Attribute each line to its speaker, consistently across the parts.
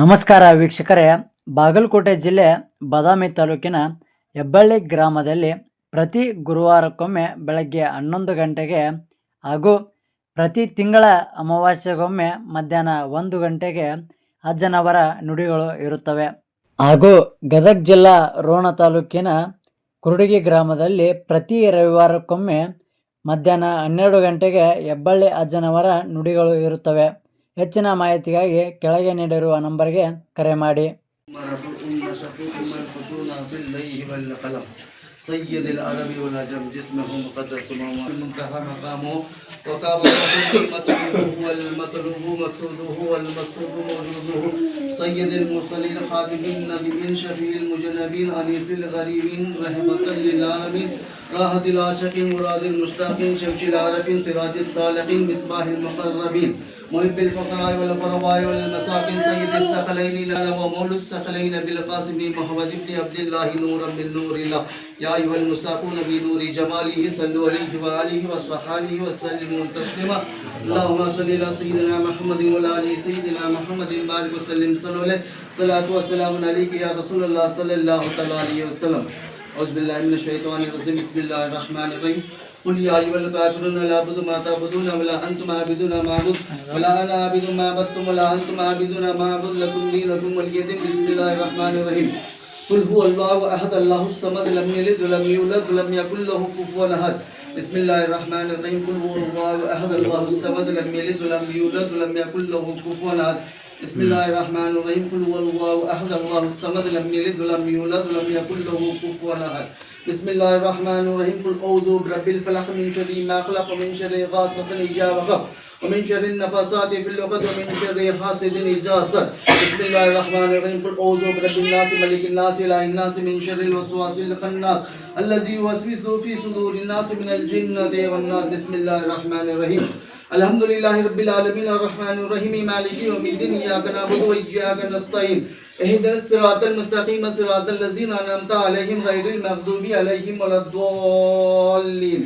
Speaker 1: ನಮಸ್ಕಾರ ವೀಕ್ಷಕರೇ, ಬಾಗಲಕೋಟೆ ಜಿಲ್ಲೆ ಬಾದಾಮಿ ತಾಲೂಕಿನ ಹೆಬ್ಬಳ್ಳಿ ಗ್ರಾಮದಲ್ಲಿ ಪ್ರತಿ ಗುರುವಾರಕ್ಕೊಮ್ಮೆ ಬೆಳಗ್ಗೆ 11 ಗಂಟೆಗೆ ಹಾಗೂ ಪ್ರತಿ ತಿಂಗಳ ಅಮಾವಾಸ್ಯೆಗೊಮ್ಮೆ ಮಧ್ಯಾಹ್ನ 1 ಗಂಟೆಗೆ ಅಜ್ಜನವರ ನುಡಿಗಳು ಇರುತ್ತವೆ. ಹಾಗೂ ಗದಗ ಜಿಲ್ಲಾ ರೋಣ ತಾಲೂಕಿನ ಕುರುಡಗಿ ಗ್ರಾಮದಲ್ಲಿ ಪ್ರತಿ ರವಿವಾರಕ್ಕೊಮ್ಮೆ ಮಧ್ಯಾಹ್ನ 12 ಗಂಟೆಗೆ ಹೆಬ್ಬಳ್ಳಿ ಅಜ್ಜನವರ ನುಡಿಗಳು ಇರುತ್ತವೆ. ಹೆಚ್ಚಿನ ಮಾಹಿತಿಗಾಗಿ ಕೆಳಗೆ ನೀಡಿರುವ ನಂಬರ್ಗೆ ಕರೆ ಮಾಡಿ.
Speaker 2: سيد العرب والعجم جسمه مقدس منتهى مقامه وكابته هو المطلوب مقصوده والمقصود موجوده سيد المرسلين خاتم النبيين شفيع المجنبين انيس الغريبين رحمة للعالمين راحة العاشقين مراد المشتاقين شمس العارفين سراج الصالحين مصباح المقربين محب الفقراء والغرباء والمساكين سيد الثقلين لنا ومولى الثقلين بالقاسم محمد بن عبد الله نورا من نور الله يا أيها المستقون بنور جماله صلوا عليه وآله وصحبه وسلموا تسليما اللهم صل على سيدنا محمد وعلى آل سيدنا محمد بارك وسلم صلوا عليه صلاة والسلام عليك يا رسول الله صلى الله عليه وسلم أعوذ بالله من الشيطان الرجيم بسم الله الرحمن الرحيم قل يا أيها الكافرون لا أعبد ما تعبدون ولا أنتم عابدون ما أعبد ولا أنا عابد ما عبدتم ولا أنتم عابدون ما أعبد لكم دينكم ولي دين بسم الله الرحمن الرحيم قل هو الله أحد الله الصمد لم يلد ولم يولد ولم يكن له كفوا أحد بسم الله الرحمن الرحيم قل هو الله أحد الله الصمد لم يلد ولم يولد ولم يكن له كفوا أحد بسم الله الرحمن الرحيم قل هو الله أحد الله الصمد لم يلد ولم يولد ولم يكن له كفوا أحد بسم الله الرحمن الرحيم قل أعوذ برب الفلق من شر ما خلق ومن شر غاسق إذا وقب ومن شر النفاثات في العقد ومن شر حاسد إذا حسد بسم الله الرحمن الرحيم قل أعوذ برب الناس ملك الناس إله الناس من شر الوسواس الخناس الذي يوسوس في صدور الناس من الجنة والناس بسم الله الرحمن الرحيم الحمد لله رب العالمين الرحمن الرحيم مالك يوم الدين إياك نعبد وإياك نستعين اهدنا الصراط المستقيم صراط الذين أنعمت عليهم غير المغضوب عليهم ولا الضالين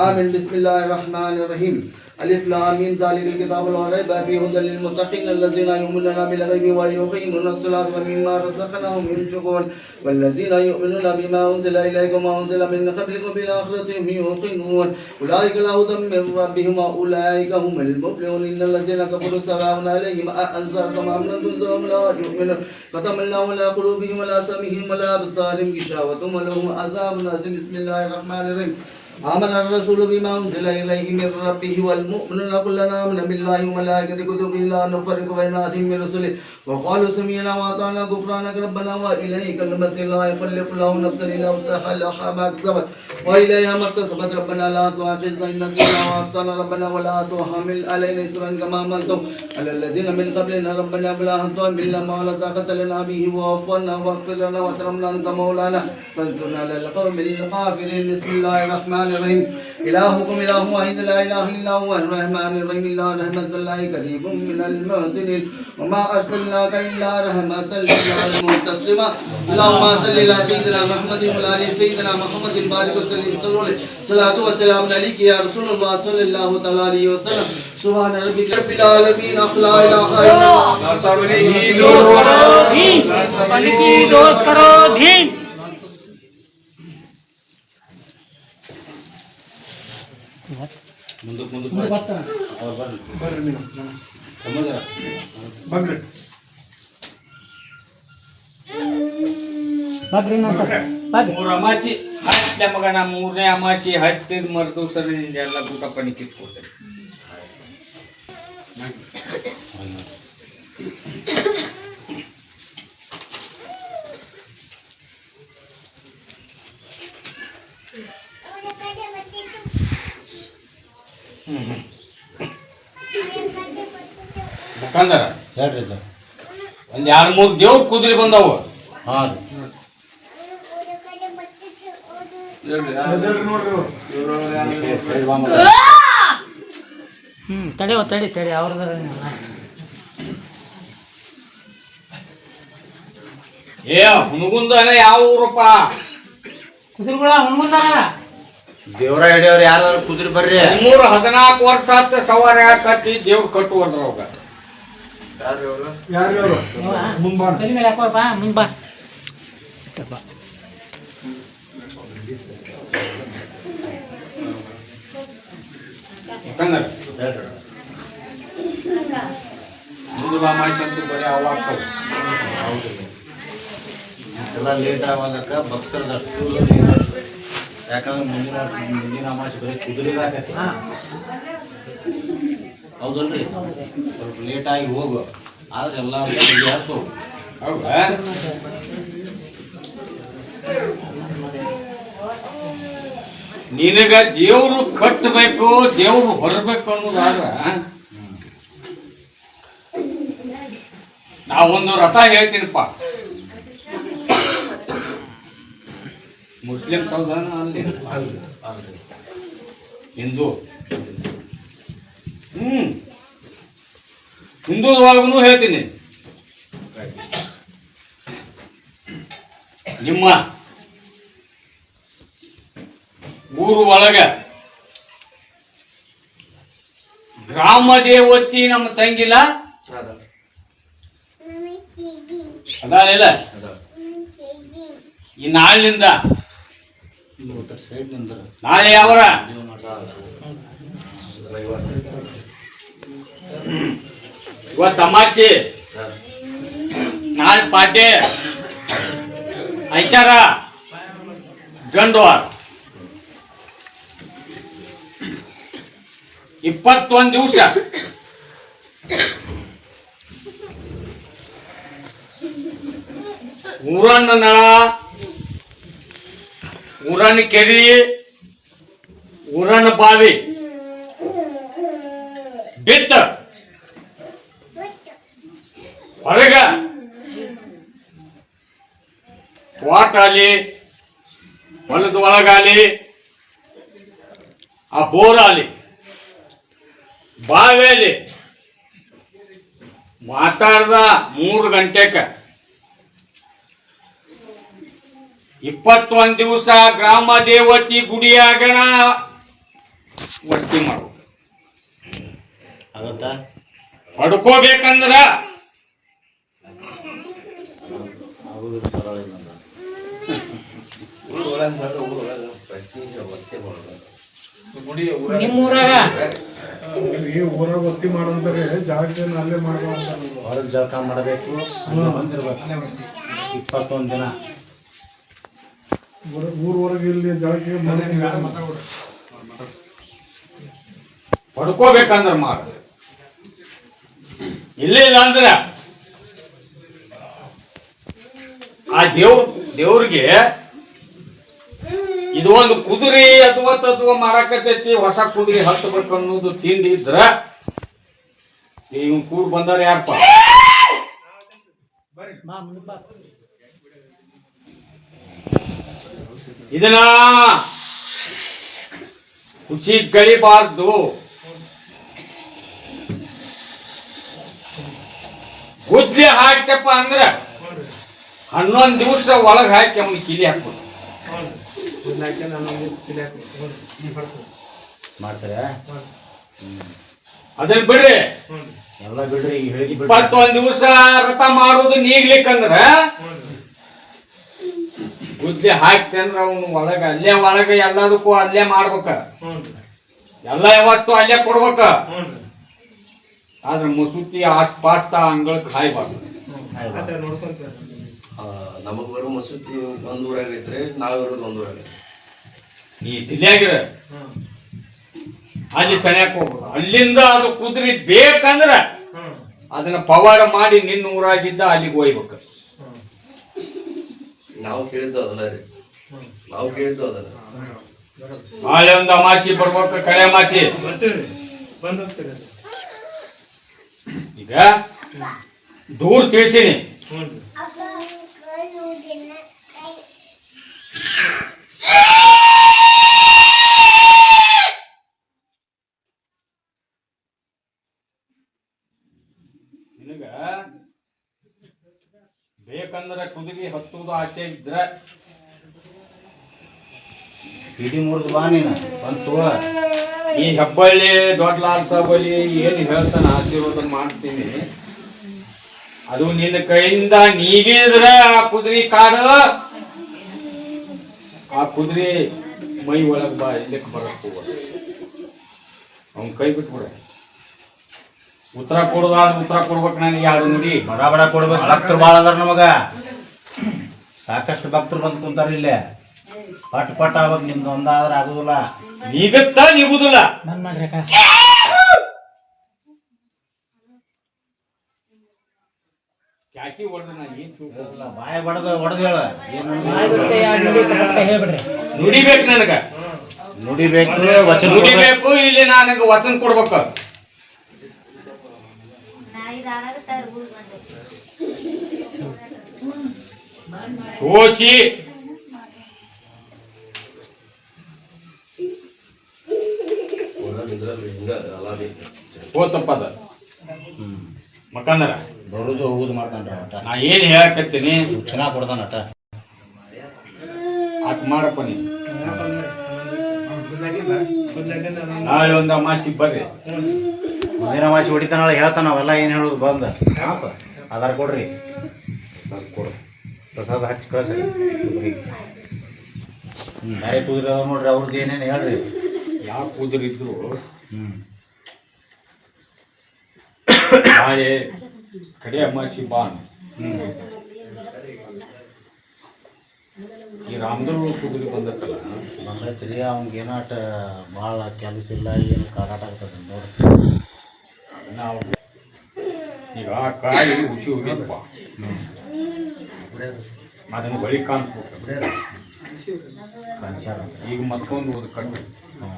Speaker 2: آمين بسم الله الرحمن الرحيم ألف لام ميم ذلك الكتاب لا ريب فيه هدى للمتقين الذين يؤمنون بالغيب ويقيمون الصلاة ومما رزقناهم ينفقون والذين يؤمنون بما أنزل إليك وما أنزل من قبلكم بالآخرة هم يوقنون أولئك على هدى من ربهم وأولئك هم المفلحون إن الذين كفروا سواء عليهم أأنذرتهم أم لم تنذرهم لا يؤمنون ختم الله على قلوبهم وعلى سمعهم وعلى أبصارهم غشاوة ولهم عذاب عظيم بسم الله الرحمن الرحيم آمن الرسول بما أنزل إليه من ربه والمؤمنون كلنا آمن بالله وملائكته وكتبه لا نفرق بين أحد من رسله وقالوا سمعنا وأطعنا غفرانك ربنا وإليك المصير لا يكلف الله نفسا إلا وسعها لها ما كسبت وإليها ما اكتسبت ربنا لا تؤاخذنا إن نسينا وأخطأنا ربنا ولا تحمل علينا إصرا كما حملته على الذين من قبلنا ربنا ولا تحملنا ما لا طاقة لنا به واعف عنا واغفر لنا وارحمنا أنت مولانا فانصرنا على القوم الكافرين بسم الله الرحمن الرحيم إلهكم إله واحد لا إله إلا هو الرحمن الرحيم إلا رحمة الله قريب من المحسنين وما أرسلناك إلا رحمة للعالمين تسليما اللهم صل على سيدنا محمد وعلى آل سيدنا محمد بارك وسلم صلاة والسلام عليك يا رسول الله صلى الله عليه وسلم سبحان ربك رب العالمين لا إله إلا الله
Speaker 3: दोस्त करो धीन
Speaker 4: ಅಮಾಚಿ ಹತ್ತ ಮಗನ ಮೂರನೇ ಅಮಾಚಿ ಹತ್ತಿದ ಮರ್ದು ಸರಿ ಎಲ್ಲ ಊಟ ಪಣಿ ಕಿತ್ಕೊಡ್ತಾರೆ. ಮುಖಂದರ
Speaker 5: ಹೇಳ್ರಿ
Speaker 4: ಒಂದ್ 2-3 ದೇವ್ರ ಕುದುರೆ ಬಂದವು.
Speaker 5: ಹಾಂ
Speaker 1: ತಡಿ ತಡಿ ಅವ್ರದಾರ
Speaker 4: ಏ ಹುನಗುಂದನ ಯಾವ ಊರಪ್ಪ?
Speaker 1: ಕುದುರೆಗಳ ಹುಣ್ಮುಂದಾರ
Speaker 5: ದೇವ್ರ ಹಿಡಿಯವ್ರು ಯಾರು ಕುದುರೆ
Speaker 4: 13-14 ವರ್ಷ ಆತ ಸವಾರ ಕಟ್ಟಿ ದೇವ್ರ ಕಟ್ಟುವಲ್ರ ಅವಾಗ.
Speaker 5: ಬರ್ರಿ.
Speaker 4: ದೇವ್ರ ಹಿಡಿಯವ್ರು ಯಾರು ಕುದುರೆ ಬರ್ರಿ? 13-14 ವರ್ಷ ಆತ ಸವಾರ ಕಟ್ಟಿ ದೇವ್ರ ಕಟ್ಟುವಲ್ರ. 13-14 ವರ್ಷ ಆತ ಸವಾರ ಕಟ್ಟಿ ದೇವ್ರ ಕಟ್ಟುವಲ್ರ. 13-14 ವರ್ಷ ಆತ ಸವಾರ ಕಟ್ಟಿ ದೇವ್ರ ಕಟ್ಟುವಲ್ರ.
Speaker 3: ತಲೆ ಮೇಲೆ ಹಾಕೋ ಬಾ ಮುಂದೆ ಬಾ
Speaker 4: ಯಾಕಂದ್ರೆ ಮುಂದೆ ಅಮಾವಾಸ್ಯೆ ಅಂತೂ ಬರೀ ಅವ ಆಗ್ತಾವೆ.
Speaker 5: ಎಲ್ಲ ಲೇಟ್ ಆಗೋದಕ್ಕೆ ಭಕ್ಸರ್ದು ಅಷ್ಟು ಯಾಕಂದ್ರೆ ಮುಂದಿನ ಅಮಾವಾಸ್ಯೆ ಬರೀ ಕುದುರೆದಾಗತ್ತೆ. ಹೌದಲ್ರಿ, ಸ್ವಲ್ಪ ಲೇಟಾಗಿ ಹೋಗು, ಆದ್ರೆ ಎಲ್ಲ ಗ್ಯಾಸ್ ಹೋಗು.
Speaker 4: ಹೌದಾ? ನಿನಗ ದೇವ್ರು ಕಟ್ಟಬೇಕು, ದೇವ್ರು ಹೊರಬೇಕು ಅನ್ನೋದಾದ್ರ ನಾವೊಂದು ರಥ ಹೇಳ್ತೀನಪ್ಪ. ಮುಸ್ಲಿಂ ಹೌದಾನ ಅಲ್ಲಿ ಹಿಂದೂ ಹಿಂದೂದೊಳಗೂ ಹೇಳ್ತೀನಿ. ನಿಮ್ಮ ಊರು ಒಳಗ ಗ್ರಾಮ ದೇವತಿ ನಮ್ಮ ತಂಗಿಲ್ಲ ಅದಾಳಿಲ್ಲ. ಈ ನಾಳಿನಿಂದ ನಾಳೆ ಯಾವರ ಇವತ್ತು ಅಮಾವಾಸ್ಯೆ, ನಾಳೆ ಪಾಟೆ, ಐಚಾರ, ಗಂಡವಾರ 21 ದಿವಸ ಊರನ್ನ ನಳ, ಊರನ್ನ ಕೆರಿ, ಊರನ್ನ ಬಾವಿ ಬಿತ್ತ ಹೊರಗ ವಾಟಾಲಿ, ಹೊಲದ ಒಳಗಾಲಿ, ಆ ಬೋರಾಲಿ, ಬಾವಿಯಲ್ಲಿ ಮಾತಾಡ್ದ 3 ಗಂಟೆಗೆ 21 ದಿವಸ ಗ್ರಾಮ ದೇವತಿ ಗುಡಿಯಾಗಣ ವಸ್ತಿ ಮಾಡು.
Speaker 5: ಆಗತ್ತಾ?
Speaker 4: ಪಡ್ಕೋಬೇಕಂದ್ರ
Speaker 3: ನಿಮ್ಮೂರಾಗ
Speaker 6: ಊರಾಗ ವಸ್ತಿ ಮಾಡಂತಾರೆ, ಜಾಗದಲ್ಲಿ ಅಲ್ಲೇ ಮಾಡ್ಬೇಕು.
Speaker 5: ಹೊರಗೆ ಜಳಕ ಮಾಡಬೇಕು, ಬಂದಿರ್ಬೇಕು 21 ದಿನ.
Speaker 6: ಊರವರೆಗೆ ಇಲ್ಲಿ ಜಾಗಕ್ಕೆ
Speaker 4: ಪಡ್ಕೋಬೇಕಂದ್ರ ಮಾಡು. ಇಲ್ಲೇ ಇಲ್ಲ ಅಂದ್ರ ಆ ದೇವ್ರಿಗೆ ಇದು ಒಂದು ಕುದುರೆ ಅಥವಾ ತತ್ವ ಮಾಡಾಕತೈತಿ, ಹೊಸ ಕುದುರೆ ಹತ್ತಬೇಕು ಅನ್ನೋದು ತಿಂಡಿ ಇದ್ರ ಇವ್ ಕೂಡ ಬಂದಾರ ಯಾರಪ್ಪ? ಇದನ್ನ ಖುಷಿ ಗಳಿಬಾರ್ದು. ಗುದ್ಲಿ ಹಾಕ್ತಪ್ಪ ಅಂದ್ರ 11 ದಿವಸ ಒಳಗೆ ಹಾಕಿ ಅವನಿಗೆ ಕಿಲಿ ಹಾಕ್ಬೋದು.
Speaker 5: ಮಾಡ್ತಾರೆ.
Speaker 4: ಅದನ್ನ ಬಿಡ್ರಿ,
Speaker 5: ಎಲ್ಲ ಬಿಡ್ರಿ. ಈಗ ಹೇಳಿ
Speaker 4: 21 ದಿವಸ ರಥ ಮಾಡುದು ನೀಗ್ಲಿಕ್ಕಂದ್ರ ಗುದ್ಲಿ ಹಾಕ್ತಂದ್ರ ಅವನು ಒಳಗ ಎಲ್ಲದಕ್ಕೂ ಅಲ್ಲೇ ಮಾಡ್ಬೇಕ, ಎಲ್ಲ ಯಾವತ್ತು ಅಲ್ಲೇ ಕೊಡ್ಬೇಕ. ಆದ್ರ ಮಸೂತಿ ಆಸ್ಪಾಸ್ತ ಅಂಗಳಕ್ಕೆ ಹಾಯ್ಬಾರ್ದು.
Speaker 2: ನಮಗ್ ಬರೋ ಮಸೂತಿ ಒಂದ್ ಊರಾಗ ಐತ್ರಿ, ನಾವಿರೋದು ಒಂದ್ ಊರಾಗ.
Speaker 4: ನೀ ತಿಲ್ಯಾಗಿರ ಅಲ್ಲಿ ಸಣ್ಯಾಕ್ ಹೋಗ್ಬೋದು. ಅಲ್ಲಿಂದ ಅದು ಕುದುರೆ ಬೇಕಂದ್ರ ಅದನ್ನ ಪವಾಡ ಮಾಡಿ ನಿನ್ನ ಊರಾಗಿದ್ದ ಅಲ್ಲಿಗೆ ಹೋಯ್ಬೇಕು.
Speaker 2: ನಾವು ಕೇಳಿದ್ದು ಅದನ್ನ ರೀ, ನಾವು ಕೇಳಿದ್ದು ಅದನ್ನ.
Speaker 4: ನಾಳೆ ಒಂದು ಅಮಾಸಿ ಬರ್ಬೇಕು, ಕಳೆ ಅಮಾಸಿ. ಈಗ ದೂರ ತಿಳಿಸೀನಿ, ನಿನಗ ಬೇಕಂದ್ರೆ ಕುದುರೆ ಹತ್ತುವುದು ಆಚೆ ಇದ್ರ
Speaker 5: ಪಿಡಿ ಮುರಿದು ಬಾ ನೀನು ಬಂತು.
Speaker 4: ಈ ಹೆಬ್ಬಳ್ಳಿ ದೊಡ್ಡ ಲಾಲ್ ಸಾಬಲ್ಲಿ ಏನು ಹೇಳ್ತಾನೆ ಆಶೀರ್ವಾದ ಮಾಡ್ತೀನಿ. ಅದು ನಿನ್ನ ಕೈಯಿಂದ ನೀಗಿದ್ರ ಆ ಕುದುರೆ ಕಾಡು ಆ ಕುದುರೆ ಮೈ ಒಳಗ್ ಬಾ ಇಲ್ಲಕ್ಕೆ ಬರಕ್ ಹೋಗ ಅವ್ನ ಕೈ ಬಿಟ್ಬಿಡ ಉತ್ತರ ಕೊಡುದಾದ ಉತ್ತರ ಕೊಡ್ಬೇಕು ನನಗೆ ಯಾರು ನುಡಿ
Speaker 5: ಬಡ ಬಡ ಕೊಡ್ಬೇಕು ಭಕ್ತರು ಭಾಳ ಅದಾರ ನಮಗ ಸಾಕಷ್ಟು ಭಕ್ತರು ಬಂದು ಕುಂತಾರ ಇಲ್ಲೇ ಪಟ್ ಪಟ್ ಆಗ್ಬೇಕು ನಿಮ್ದು ಒಂದಾದ್ರೆ ಆಗುದಿಲ್ಲ
Speaker 4: ನೀಗತ್ತ ನಿಗುದಿಲ್ಲ
Speaker 1: ಬಂದ್ ಮಾಡ್ರಿ ಅಕ್ಕ
Speaker 4: ಕ್ಯಾಕಿ ಹೊಡೆದ ನಾ ಏನ್ ತಿಳ್ಕೊ
Speaker 5: ಇಲ್ಲ, ಬಾಯ ಬಡದ ಹೊಡೆದು ಹೇಳ ಏನು
Speaker 1: ಹೇಳ್ಬಿಡ್ರಿ
Speaker 4: ನುಡಿಬೇಕು ನನಗ
Speaker 5: ನುಡಿಬೇಕು ವಚನ ಕೊಡ್ಬೇಕು.
Speaker 4: ನುಡಿಬೇಕು ಇಲ್ಲಿ ನನಗ ವಚನ ಕೊಡ್ಬೇಕು ಸೋಸಿ ಹೋತಪ್ಪ ಅದ ಮಕ್ಕಂದರ
Speaker 5: ಬರುದು ಹೋಗುದು ಮಾಡ್ತಾನ್ರ ಅಟ
Speaker 4: ನಾ ಏನ್ ಹೇಳಕತ್ತೀನಿ
Speaker 5: ಚೆನ್ನಾಗ್ ಕೊಡ್ತಾನ ಅಟ
Speaker 4: ಆತ್ ಮಾಡಪ್ಪ ನೀ ನಾಳೆ ಒಂದು ಅಮಾಸಿ ಬರ್ರಿ
Speaker 5: ಮುಂದಿನ ವಾಸಿ ಹೊಡಿತಾನ ಹೇಳ್ತಾನ ಅವೆಲ್ಲ ಏನ್ ಹೇಳುದು ಬಂದ ಆಧಾರ್ ಕೊಡ್ರಿ ಕೊಡು ಪ್ರಸಾದ ಹಚ್ಚಿ ಕಳ್ಸ್ರಿ ಬೇರೆ ಕುದುರೆ ಅದಾವ ನೋಡ್ರಿ ಅವ್ರದ್ದು ಏನೇನು ಹೇಳ್ರಿ
Speaker 4: ಯಾವ ಕೂದರಿದ್ರು
Speaker 5: ಹ್ಮ್
Speaker 4: ನಾಳೆ ಕಡೆ ಅಮಾಸಿ ಬಾನ್ ಈ ರಾಮದುರ್ಗ ಕುದುರೆ ಬಂದತ್ತಲ್ಲ
Speaker 5: ಬಂದೈತ್ರಿ ಅವ್ನಿಗೆ ಏನೋ ಅಟ ಭಾಳ ಕೆಲಸ ಇಲ್ಲ ಏನು ಕಾರಾಟ ಆಗ್ತದೆ ನೋಡ್ರಿ
Speaker 4: ನಾವು ಈಗ ಆ ಕಾಯಿ ಹುಸಿ ಹೋಗಿದ್ಪ ಅದನ್ನ ಬಳಿ ಕಾಣಿಸ್ಬೇಕು
Speaker 5: ಕನ್ಸಾರ
Speaker 4: ಈಗ ಮತ್ತೊಂದು ಒಂದು ಕಣ್ಣು
Speaker 5: ಹ್ಞೂ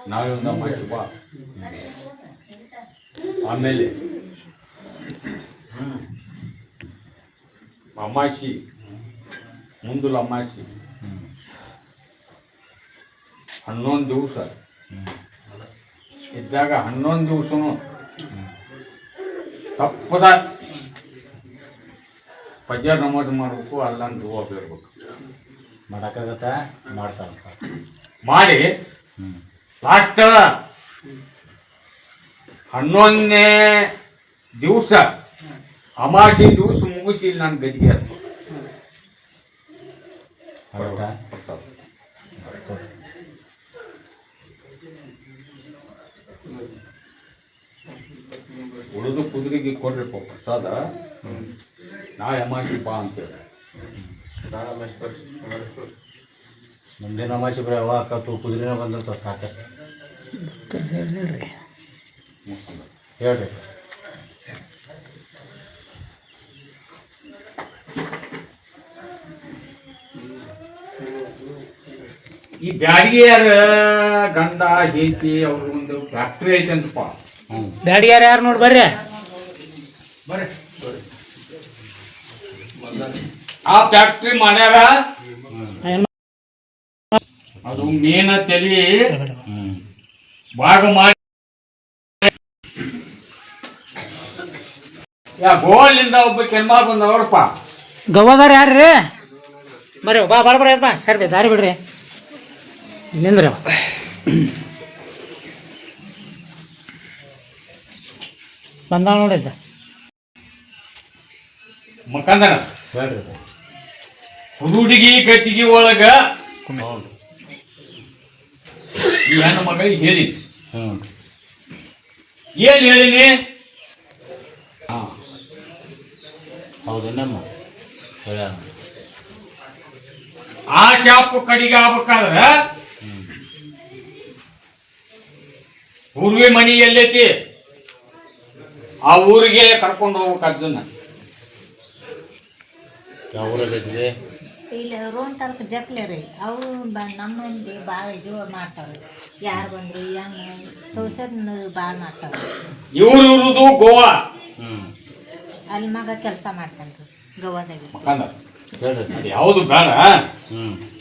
Speaker 4: ನಾವೇ ಒಂದು ಅಮಾಸಿ ಬಾ ಆಮೇಲೆ ಅಮಾಸಿ ಮುಂದಲ ಅಮಾಸಿ 11 ದಿವಸ ಇದ್ದಾಗ 11 ದಿವಸನು ತಪ್ಪದ ಫಜರ್ ನಮಾಜ್ ಮಾಡಬೇಕು ಅಲ್ಲಂತ ದುವಾ ಬೇರ್ಬೇಕು
Speaker 5: ಮಾಡೋಕ್ಕಾಗತ್ತ ಮಾಡ್ತಾರಪ್ಪ
Speaker 4: ಮಾಡಿ ಲಾಸ್ಟ್ 11ನೇ ದಿವಸ ಅಮಾಸಿ ದಿವಸ ಮುಗಿಸಿ ನಾನು ಗದಿಗೆ ಹತ್ತು
Speaker 5: ಆಗತ್ತಾ
Speaker 4: ಉಳಿದು ಕುದುರೆಗೆ ಕೊಡ್ರಿಪ್ಪ ಪ್ರಸಾದ ನಾಳೆ ಅಮಾಸಿ ಬಾ ಅಂತೇಳಿ
Speaker 5: ಮುಂದಿನ ಅಮಾಸಿ ಬರೀ ಅವ ಅಕ್ಕತ್ತು ಕುದುರೆನ ಬಂದಿರ್ತಾವ ಸಾಕಷ್ಟು ಹೇಳ್ರಿ
Speaker 4: ಈ ಬ್ಯಾಡಿಗೆಯರ ಗಂಡ ಹೇತಿ ಅವ್ರ ಒಂದು ಫ್ಯಾಕ್ಟ್ರಿ ಐತೆ ಅಂತಪ್ಪ
Speaker 1: ಬ್ಯಾಡಿಗ್ಯಾರ ಯಾರು ನೋಡಿ ಬರ್ರಿ
Speaker 4: ಬರ್ರಿ ಆ ಫ್ಯಾಕ್ಟ್ರಿ ಮಾಡ್ಯಾರ ಅದು ಮೇನ ತಲಿ ಭಾಗ ಮಾಡಿ ಗೋವಾಲಿಂದ ಒಬ್ಬ ಕೆನ್ಮಾರ್ ಬಂದವ್ರಪ್ಪ
Speaker 1: ಗವಾದಾರ ಯಾರ್ರಿ ಬರ್ರಿ ಬಾ ಬರ ಬಾ ಸರ್ ದಾರಿ ಬಿಡ್ರಿ ನಿಂದ್ರಿ ಬಂದಾಳ ನೋಡಿದ್ದ
Speaker 4: ಮಕ್ಕಂದನ
Speaker 5: ಹೇಳ್ರಿ
Speaker 4: ಹುಡುಗಿ ಗತಿಗೆ ಒಳಗ ಈ ಹೆಣ್ಣು ಮಗಳಿಗೆ ಹೇಳಿ ಏನ್ ಹೇಳಿನಿ
Speaker 5: ಹೌದೇನಮ್ಮ ಹೇಳ್ಯಾರ
Speaker 4: ಆ ಶಾಪು ಕಡಿಗೆ ಆಗ್ಬೇಕಾದ್ರ ಪೂರ್ವಿ ಮನಿ ಎಲ್ಲೈತಿ ಆ ಊರಿಗೆ ಕರ್ಕೊಂಡು ಹೋಗ್ಬೇಕಾದ್ದನ್ನ
Speaker 5: ಯಾವ ಊರಾಗೈತ್ರಿ
Speaker 7: ಇಲ್ಲಿ ರೋನ್ ತರಕ ಜಪ್ಲೆ ರೀ ಅವರು ನಮ್ಮ ಮಂದಿ ಭಾಳ ಇದು ಮಾಡ್ತಾವ್ರಿ ಯಾರು ಬಂದ್ರಿ ಹೆಂಗೆ ಸೌಸರ್ನ ಭಾಳ ಮಾಡ್ತಾವ್ರಿ
Speaker 4: ಇವ್ರದು ಗೋವಾ
Speaker 7: ಅಲ್ಲಿ ಮಗ ಕೆಲಸ ಮಾಡ್ತಾನೆ ರೀ ಗೋವಾದಾಗ
Speaker 4: ಮಕ್ಕಂದ
Speaker 5: ಹೇಳ್ರಿ
Speaker 4: ಅದು ಯಾವುದು ಬೇಡ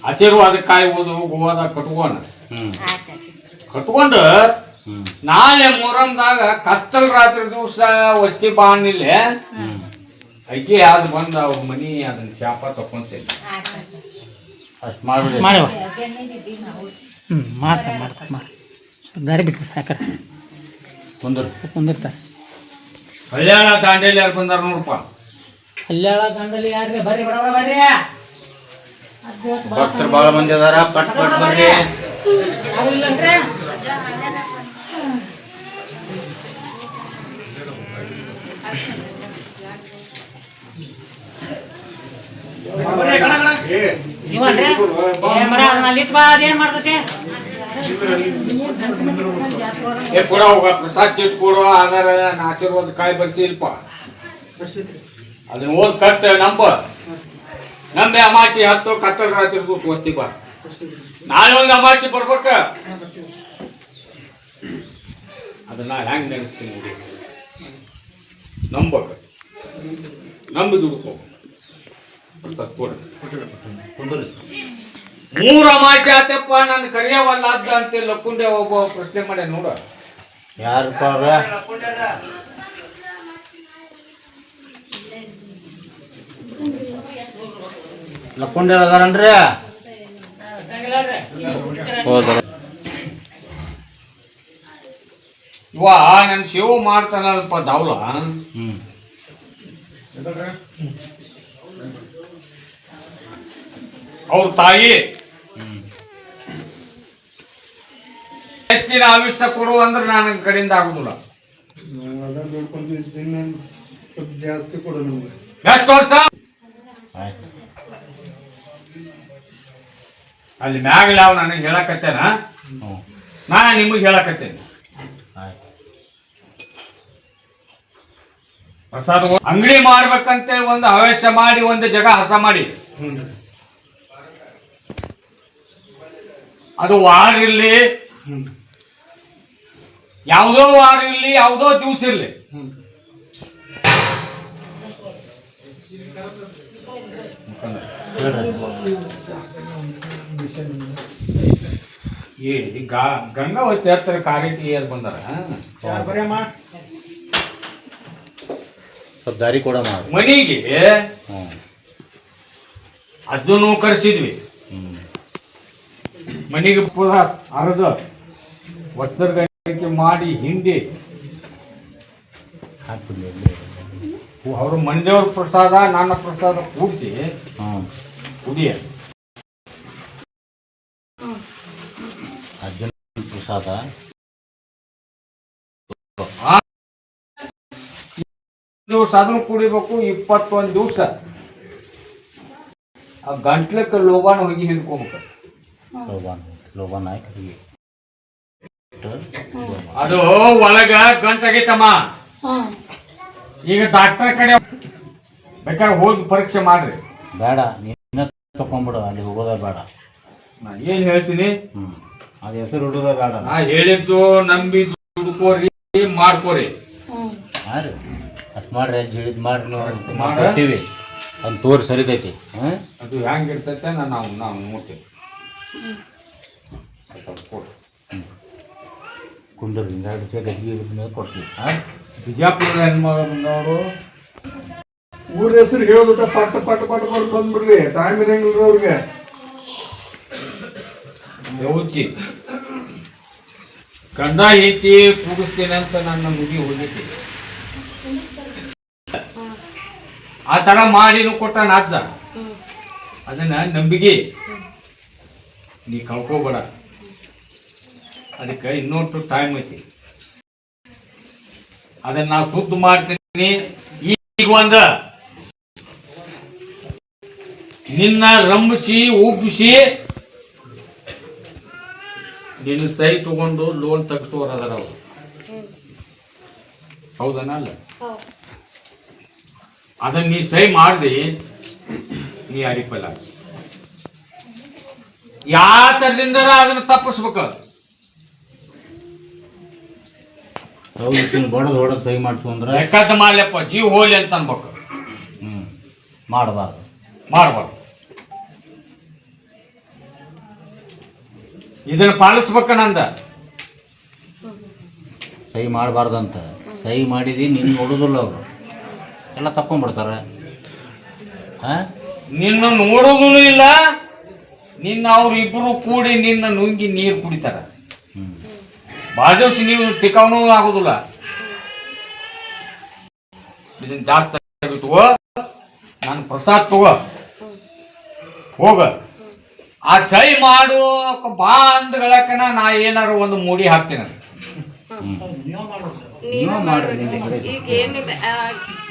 Speaker 4: ಆಶೀರ್ವಾದ ಕಾಯುವುದು ಗೋವಾದಾಗ ಕಟ್ಕೋಣ
Speaker 7: ಆಯ್ತು
Speaker 4: ಕಟ್ಕೊಂಡು ನಾಳೆ ಮೊಹರಂದಾಗ ಕತ್ತಲ್ ರಾತ್ರಿ ದಿವಸ ವಸ್ತಿ ಬಾಣಿಲೆ ಅಕ್ಕಿ ಅದು ಬಂದು ಅವ್ರ ಮನಿ ಅದನ್ನ ಶಾಪ ತಕೊಂತೇನೆ
Speaker 7: ಆಯ್ತು
Speaker 5: ಅಷ್ಟು ಮಾಡ್ಬಿಡಿ
Speaker 1: ಮಾಡಿವ
Speaker 7: ಬೆಣ್ಣಿದ್ದಿ ನಾವು
Speaker 1: ಮಾಡ್ತಾರೆ ದಾರಿ ಬಿಟ್ಟು ಯಾಕಂದ್ರೆ
Speaker 5: ಕುಂದ್ರ
Speaker 1: ಕುಂದಿರ್ತಾರೆ
Speaker 4: ಕಲ್ಯಾಣ ದಾಂಡೇಲಿ ಯಾರು ಬಂದಾರ ನೋಡಪ್ಪ.
Speaker 3: ಕಲ್ಯಾಣ ದಂಡಲಿ ಯಾರ್ರಿ ಬರ್ರಿ ಬಡ ಬರ್ರಿ
Speaker 5: ಭಕ್ತರು ಭಾಳ ಮಂದಿ ಅದಾರ, ಪಟ್ ಪಟ್ ಬರ್ರಿ.
Speaker 3: ಆಗಿಲ್ಲಂದ್ರೆ ನೀವನ್ರಿ ಏ ಮರ ಅದನ್ನ ಅಲ್ಲಿಟ್ ಬಾ ಅದೇನ್ ಮಾಡ್ತೈತಿ
Speaker 4: ಏ ಕೊಡ ಹೋಗ ಪ್ರಸಾದ್ ಚೀಟ್ ಕೊಡು, ಆಧಾರ ಆಶೀರ್ವಾದ ಕಾಯಿ ಬರ್ಸಿ ಇಲ್ಪ ಅದನ್ನ ಓದ್ ಕಟ್ ನಂಬೆ ಅಮಾಸಿ ಹತ್ತು ಕತ್ತಲ್ ರಾತ್ರಿ ಸ್ವಸ್ತಿ ಬಾ. ನಾಳೆ ಒಂದು ಅಮಾಸಿ ಬರ್ಬೇಕ, ಅದನ್ನ ಹೆಂಗ್ ನೆನೆಸ್ತೀನಿ ನೋಡಿ. ನಂಬಕ ನಂಬಿ ದುಡ್ಕೋ ಪ್ರಸಾದ್ ಕೊಡ.
Speaker 5: ಕುಂದ್ರಿ.
Speaker 4: 3 ಅಮಾಸಿ ಆತಪ್ಪ, ನಾನು ಕರಿಯವಲ್ಲ ಅದ್ದ ಅಂತ ಲಕ್ಕುಂಡೆ ಒಬ್ಬ ಪ್ರಶ್ನೆ ಮಾಡ್ಯ ನೋಡ.
Speaker 5: ಯಾರಪ್ಪ ಅವ್ರ? ಲಕ್ಕೊಂಡೆ ಅದಾರನ್ರಿ? ಹೌದ್ರ.
Speaker 4: ಇವ ನನ್ ಸೇವೆ ಮಾಡ್ತಾನಲ್ಪ ದಾವ್ಲ. ಅವ್ರ ತಾಯಿ ಹೆಚ್ಚಿನ ಆವಿಷ್ಯ ಕೊಡು ಅಂದ್ರೆ ನನ್ನ ಕಡೆಯಿಂದ ಆಗುದಿಲ್ಲ.
Speaker 6: ಅದ ನೋಡ್ಕೊಂಡು ಇದ್ದೀನಿ, ಸ್ವಲ್ಪ ಜಾಸ್ತಿ ಕೊಡು ನಮ್ಗೆ.
Speaker 4: ಎಷ್ಟು ವರ್ಷ
Speaker 5: ಆಯ್ತು.
Speaker 4: ಅಲ್ಲಿ ಮ್ಯಾಗಲ ಅವ್ ನನಗೆ ಹೇಳಕತ್ತೇನ, ನಾ ನಿಮಗೆ ಹೇಳಕತ್ತೇನೆ.
Speaker 5: ಆಯ್ತು.
Speaker 4: ಪ್ರಸಾದ ಅಂಗಡಿ ಮಾಡ್ಬೇಕಂತೇಳಿ ಒಂದು ಆವೇಶ ಮಾಡಿ ಒಂದು ಜಗ ಹಸ ಮಾಡಿ, ಅದು ವಾರ ಇರ್ಲಿ, ಯಾವುದೋ ವಾರ ಇರ್ಲಿ, ಯಾವುದೋ ದಿವಸ ಇರ್ಲಿ, ಈಗ ಗಂಗಾವತಿ ಹತ್ತಿರ ಕಾರಿಟಿ ಅದು ಬಂದಾರ.
Speaker 5: ಸ್ವಲ್ಪ ದಾರಿ ಕೊಡ ಮಾಡಿ.
Speaker 4: ಮನಿಗೆ ಅದನ್ನು ಕರೆಸಿದ್ವಿ. ಮನೆಗೆ ಪೂರ ಅರ್ಧ ವಸ್ತ್ರಗಣಿಕೆ ಮಾಡಿ ಹಿಂಡಿ ಅವ್ರ ಮನೆದೇವ್ರ ಪ್ರಸಾದ ನನ್ನ ಪ್ರಸಾದ ಕೂಡಿಸಿ ಕುಡಿಯ
Speaker 5: ಅರ್ಜುನ ಪ್ರಸಾದ
Speaker 4: ದಿವಸ ಅದನ್ನು ಕುಡಿಬೇಕು. 21 ದಿವಸ ಆ ಗಂಟ್ಲಕ್ಕೆ ಲೋಬಾನ ಹೋಗಿ ಹಿಡ್ಕೋಬೇಕು.
Speaker 5: ಲೋಬಾನ್ ಆಯ್ತು.
Speaker 4: ಅದು ಒಳಗ ಗಂಟಾಗೈತಮ್ಮ. ಈಗ ಡಾಕ್ಟರ್ ಕಡೆ ಬೇಕಾದ್ರೆ ಹೋಗಿ ಪರೀಕ್ಷೆ ಮಾಡ್ರಿ.
Speaker 5: ಬೇಡ, ನೀನ ತಕೊಂಡ್ಬಿಡು, ಅಲ್ಲಿ ಹೋಗೋದ ಬೇಡ.
Speaker 4: ನಾ ಏನ್ ಹೇಳ್ತೀನಿ,
Speaker 5: ಅದು ಹೆಸರು ಹುಡುಗ ಬೇಡ.
Speaker 4: ನಾ ಹೇಳಿದ್ದು ನಂಬಿ ದುಡ್ಕೋರಿ, ಮಾಡ್ಕೋರಿ.
Speaker 5: ಹಾಂ ರೀ, ಅಷ್ಟು ಮಾಡ್ರಿ, ಅಜ್ಜಿ ಹೇಳಿದ್ ಮಾಡ್ರಿ, ನಾವು ಮಾಡ್ತೀವಿ. ಅದು ತೋರಿ ಸರಿತೈತಿ.
Speaker 4: ಅದು ಹೆಂಗಿರ್ತೈತೆ ನಾವು ನೋಡ್ತೀವಿ.
Speaker 5: ಕುಂಡ್ರಿ, 2 ಸೇ ಗದ್ದಿಗೆ ಕೊಡ್ತೀವಿ.
Speaker 4: ಬಿಜಾಪುರದ ಹೆಣ್ಮಗಳು ಬಂದವರು
Speaker 6: ಊರ ಹೆಸರು ಹೇಳ್ಬಿಟ್ಟ ಪಟ್ಟ ಪಟ್ಟ ಪಟ್ಟ ಮಾಡಿ ಬಂದ್ಬಿಡ್ರಿ, ಟೈಮ್ ಇರಂಗಿಲ್ಲ ಅವ್ರಿಗೆ.
Speaker 4: ದೇವಚ್ಚಿ ಗಂಡ ಐತಿ ಕೂಡಿಸ್ತೇನೆ ಅಂತ ನನ್ನ ಮುಗಿ ಹೋಗೈತಿ. ಆ ತರ ಮಾಡಿನೂ ಕೊಟ್ಟಾನ ಅಜ್ಜ. ಅದನ್ನ ನಂಬಿಕೆ ನೀ ಕಳ್ಕೋಬೇಡ. ಅದಕ್ಕೆ ಇನ್ನೊಟ್ಟು ಟೈಮ್ ಐತಿ. ಅದನ್ನ ನಾವು ಶುದ್ಧ ಮಾಡ್ತೀನಿ. ಈಗ ಒಂದ ನಿನ್ನ ರಂಬಿಸಿ ಉಬ್ಬಿಸಿ ನಿನ್ನ ಸೈ ತಗೊಂಡು ಲೋನ್ ತೆಗೆಸೋರು ಅದರ ಅವರು. ಹೌದನ ಅಲ್ಲ? ಅದನ್ನ ನೀ ಸೈ ಮಾಡ್ದಿ, ನೀ ಅರಿಪಲ್ಲ. ಯಾವ ತರದಿಂದ ಅದನ್ನ ತಪ್ಪಿಸ್ಬೇಕು.
Speaker 5: ಬಡದು ಸಹಿ ಮಾಡಿಸು ಅಂದ್ರೆ
Speaker 4: ಲೆಕ್ಕದ ಮಾಡ್ಲಪ್ಪ, ಜೀವ ಹೋಲಿ ಅಂತ ಅನ್ಬೇಕು.
Speaker 5: ಮಾಡಬಾರ್ದು.
Speaker 4: ಇದನ್ನ ಪಾಲಿಸ್ಬೇಕ. ನಂದ
Speaker 5: ಸಹಿ ಮಾಡಬಾರ್ದಂತ ಸಹಿ ಮಾಡಿದಿ, ನಿನ್ನ ನೋಡೋದಿಲ್ಲ ಅವರು, ಎಲ್ಲ ತಕ್ಕೊಂಡ್ಬಿಡ್ತಾರೆ.
Speaker 4: ನಿನ್ನ ನೋಡೋದೂ ಇಲ್ಲ, ನಿನ್ನ ಅವ್ರಿಬ್ರು ಕೂಡಿ ನಿನ್ನ ನುಂಗಿ ನೀರು ಕುಡಿತಾರ. ಬಾಜೋಸಿ ನೀವು ಟಿಕಾವನೂ ಆಗೋದಿಲ್ಲ. ಇದನ್ನ ಜಾಸ್ತಿ ಇಟ್ಕೋ, ನಾನು ಪ್ರಸಾದ್ ತಗೋ ಹೋಗ. ಆ ಸಹಿ ಮಾಡು ಬಾ ಅಂದ್ಗಳಕ್ಕನ ನಾ ಏನಾರು ಒಂದು ಮೂಡಿ ಹಾಕ್ತೀನಿ.
Speaker 8: ಈಗ ಏನು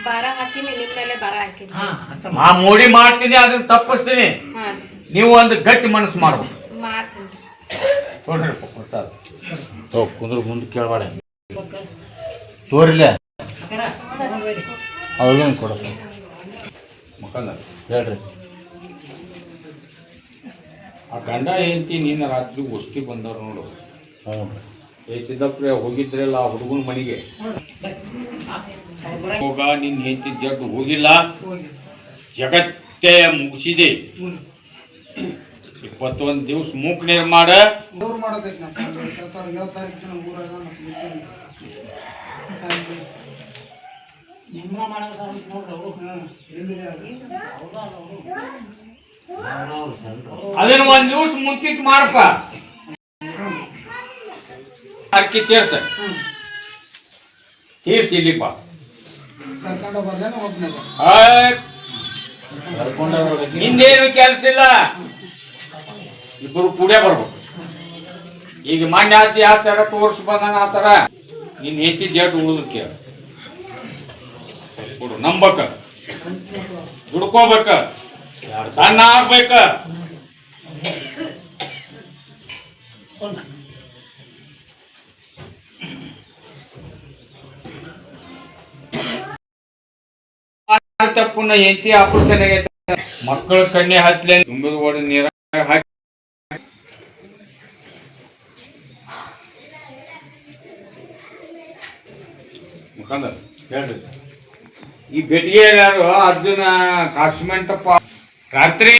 Speaker 8: ಭಾರ ಹಾಕಿನಿ, ನಿಮ್ಮ ಮೇಲೆ ಭಾರ ಹಾಕಿನಿ.
Speaker 4: ಆ ಮೂಡಿ ಮಾಡ್ತೀನಿ, ಅದನ್ನ ತಪ್ಪಿಸ್ತೀನಿ. ನೀವು ಒಂದು ಗಟ್ಟಿ ಮನಸ್ಸು ಮಾಡ್ಬೇಕು.
Speaker 8: ಮಾಡ್ತೀನಿ
Speaker 4: ಕೊಡ್ರಿ ಪ್ರಸಾದ್.
Speaker 5: ಕುಂದ್ರ ಮುಂದೆ ಕೇಳಬೇಡ, ತೋರಿಲ್ಲ ಅವ್ರಿಗೇನು ಕೊಡಪ್ಪ
Speaker 4: ಮಕ್ಕಳ
Speaker 5: ಹೇಳ್ರಿ.
Speaker 4: ಆ ಗಂಡ ಹೆಂಡತಿ ನೀನು ರಾತ್ರಿ ವಸ್ತಿ ಬಂದವ್ರು ನೋಡು.
Speaker 5: ಹ್ಞೂ
Speaker 4: ಸಿದ್ದಪ್ಪ ಹೋಗಿದ್ರಲ್ಲ ಆ ಹುಡುಗನ ಮನೆಗೆ ಹೋಗ. ನಿನ್ನ ಹೆಂಡತಿ ಜಗ್ ಹೋಗಿಲ್ಲ, ಜಗತ್ತೇ ಮುಗಿಸಿದೆ. 21 ದಿವಸ ಮೂಕ್ ನೀರು ಮಾಡ. ಅದನ್ನ 1 ದಿವಸ ಮುಂಚಿತ್ ಮಾಡಪ್ಪ. ಅರ್ಕಿ ತೀರ್ಸಿಲ್ಲಿಪ್ಪ. ನಿಂದೇನು ಕೆಲ್ಸ ಇಲ್ಲ, ಇಬ್ಬರು ಕೂಡೇ ಬರ್ಬೇಕು. ಈಗ ಮಾನ್ಯ ಆತಿ ಆ ತರ ತೋರ್ಸ್ ಬಂದಾನ, ಆ ತರ ನಿನ್ ಹೆಂಡತಿ ಜಡ್ ಉಳಿದಕ್ಕೆ ಕೊಡು. ನಂಬಕ, ದುಡ್ಕೋಬೇಕ, ಸಣ್ಣ ಆಗ್ಬೇಕ. ತಪ್ಪುನ ಹೆಂಡತಿ ಆಪರೇಷನ್ ಆಗೈತೆ, ಮಕ್ಕಳ ಕಣ್ಣೆ ಹತ್ಲೆ ತುಂಬಿದ ಓಡಿ ನೀರ ಹಾಕಿ ಮುಖಂದ ಹೇಳ್ರಿ. ಈ ಬೆಟ್ಟಿಗೆ ಯಾರು ಅರ್ಜುನ ಕಾಶ್ಮೆಂಟಪ್ಪ ರಾತ್ರಿ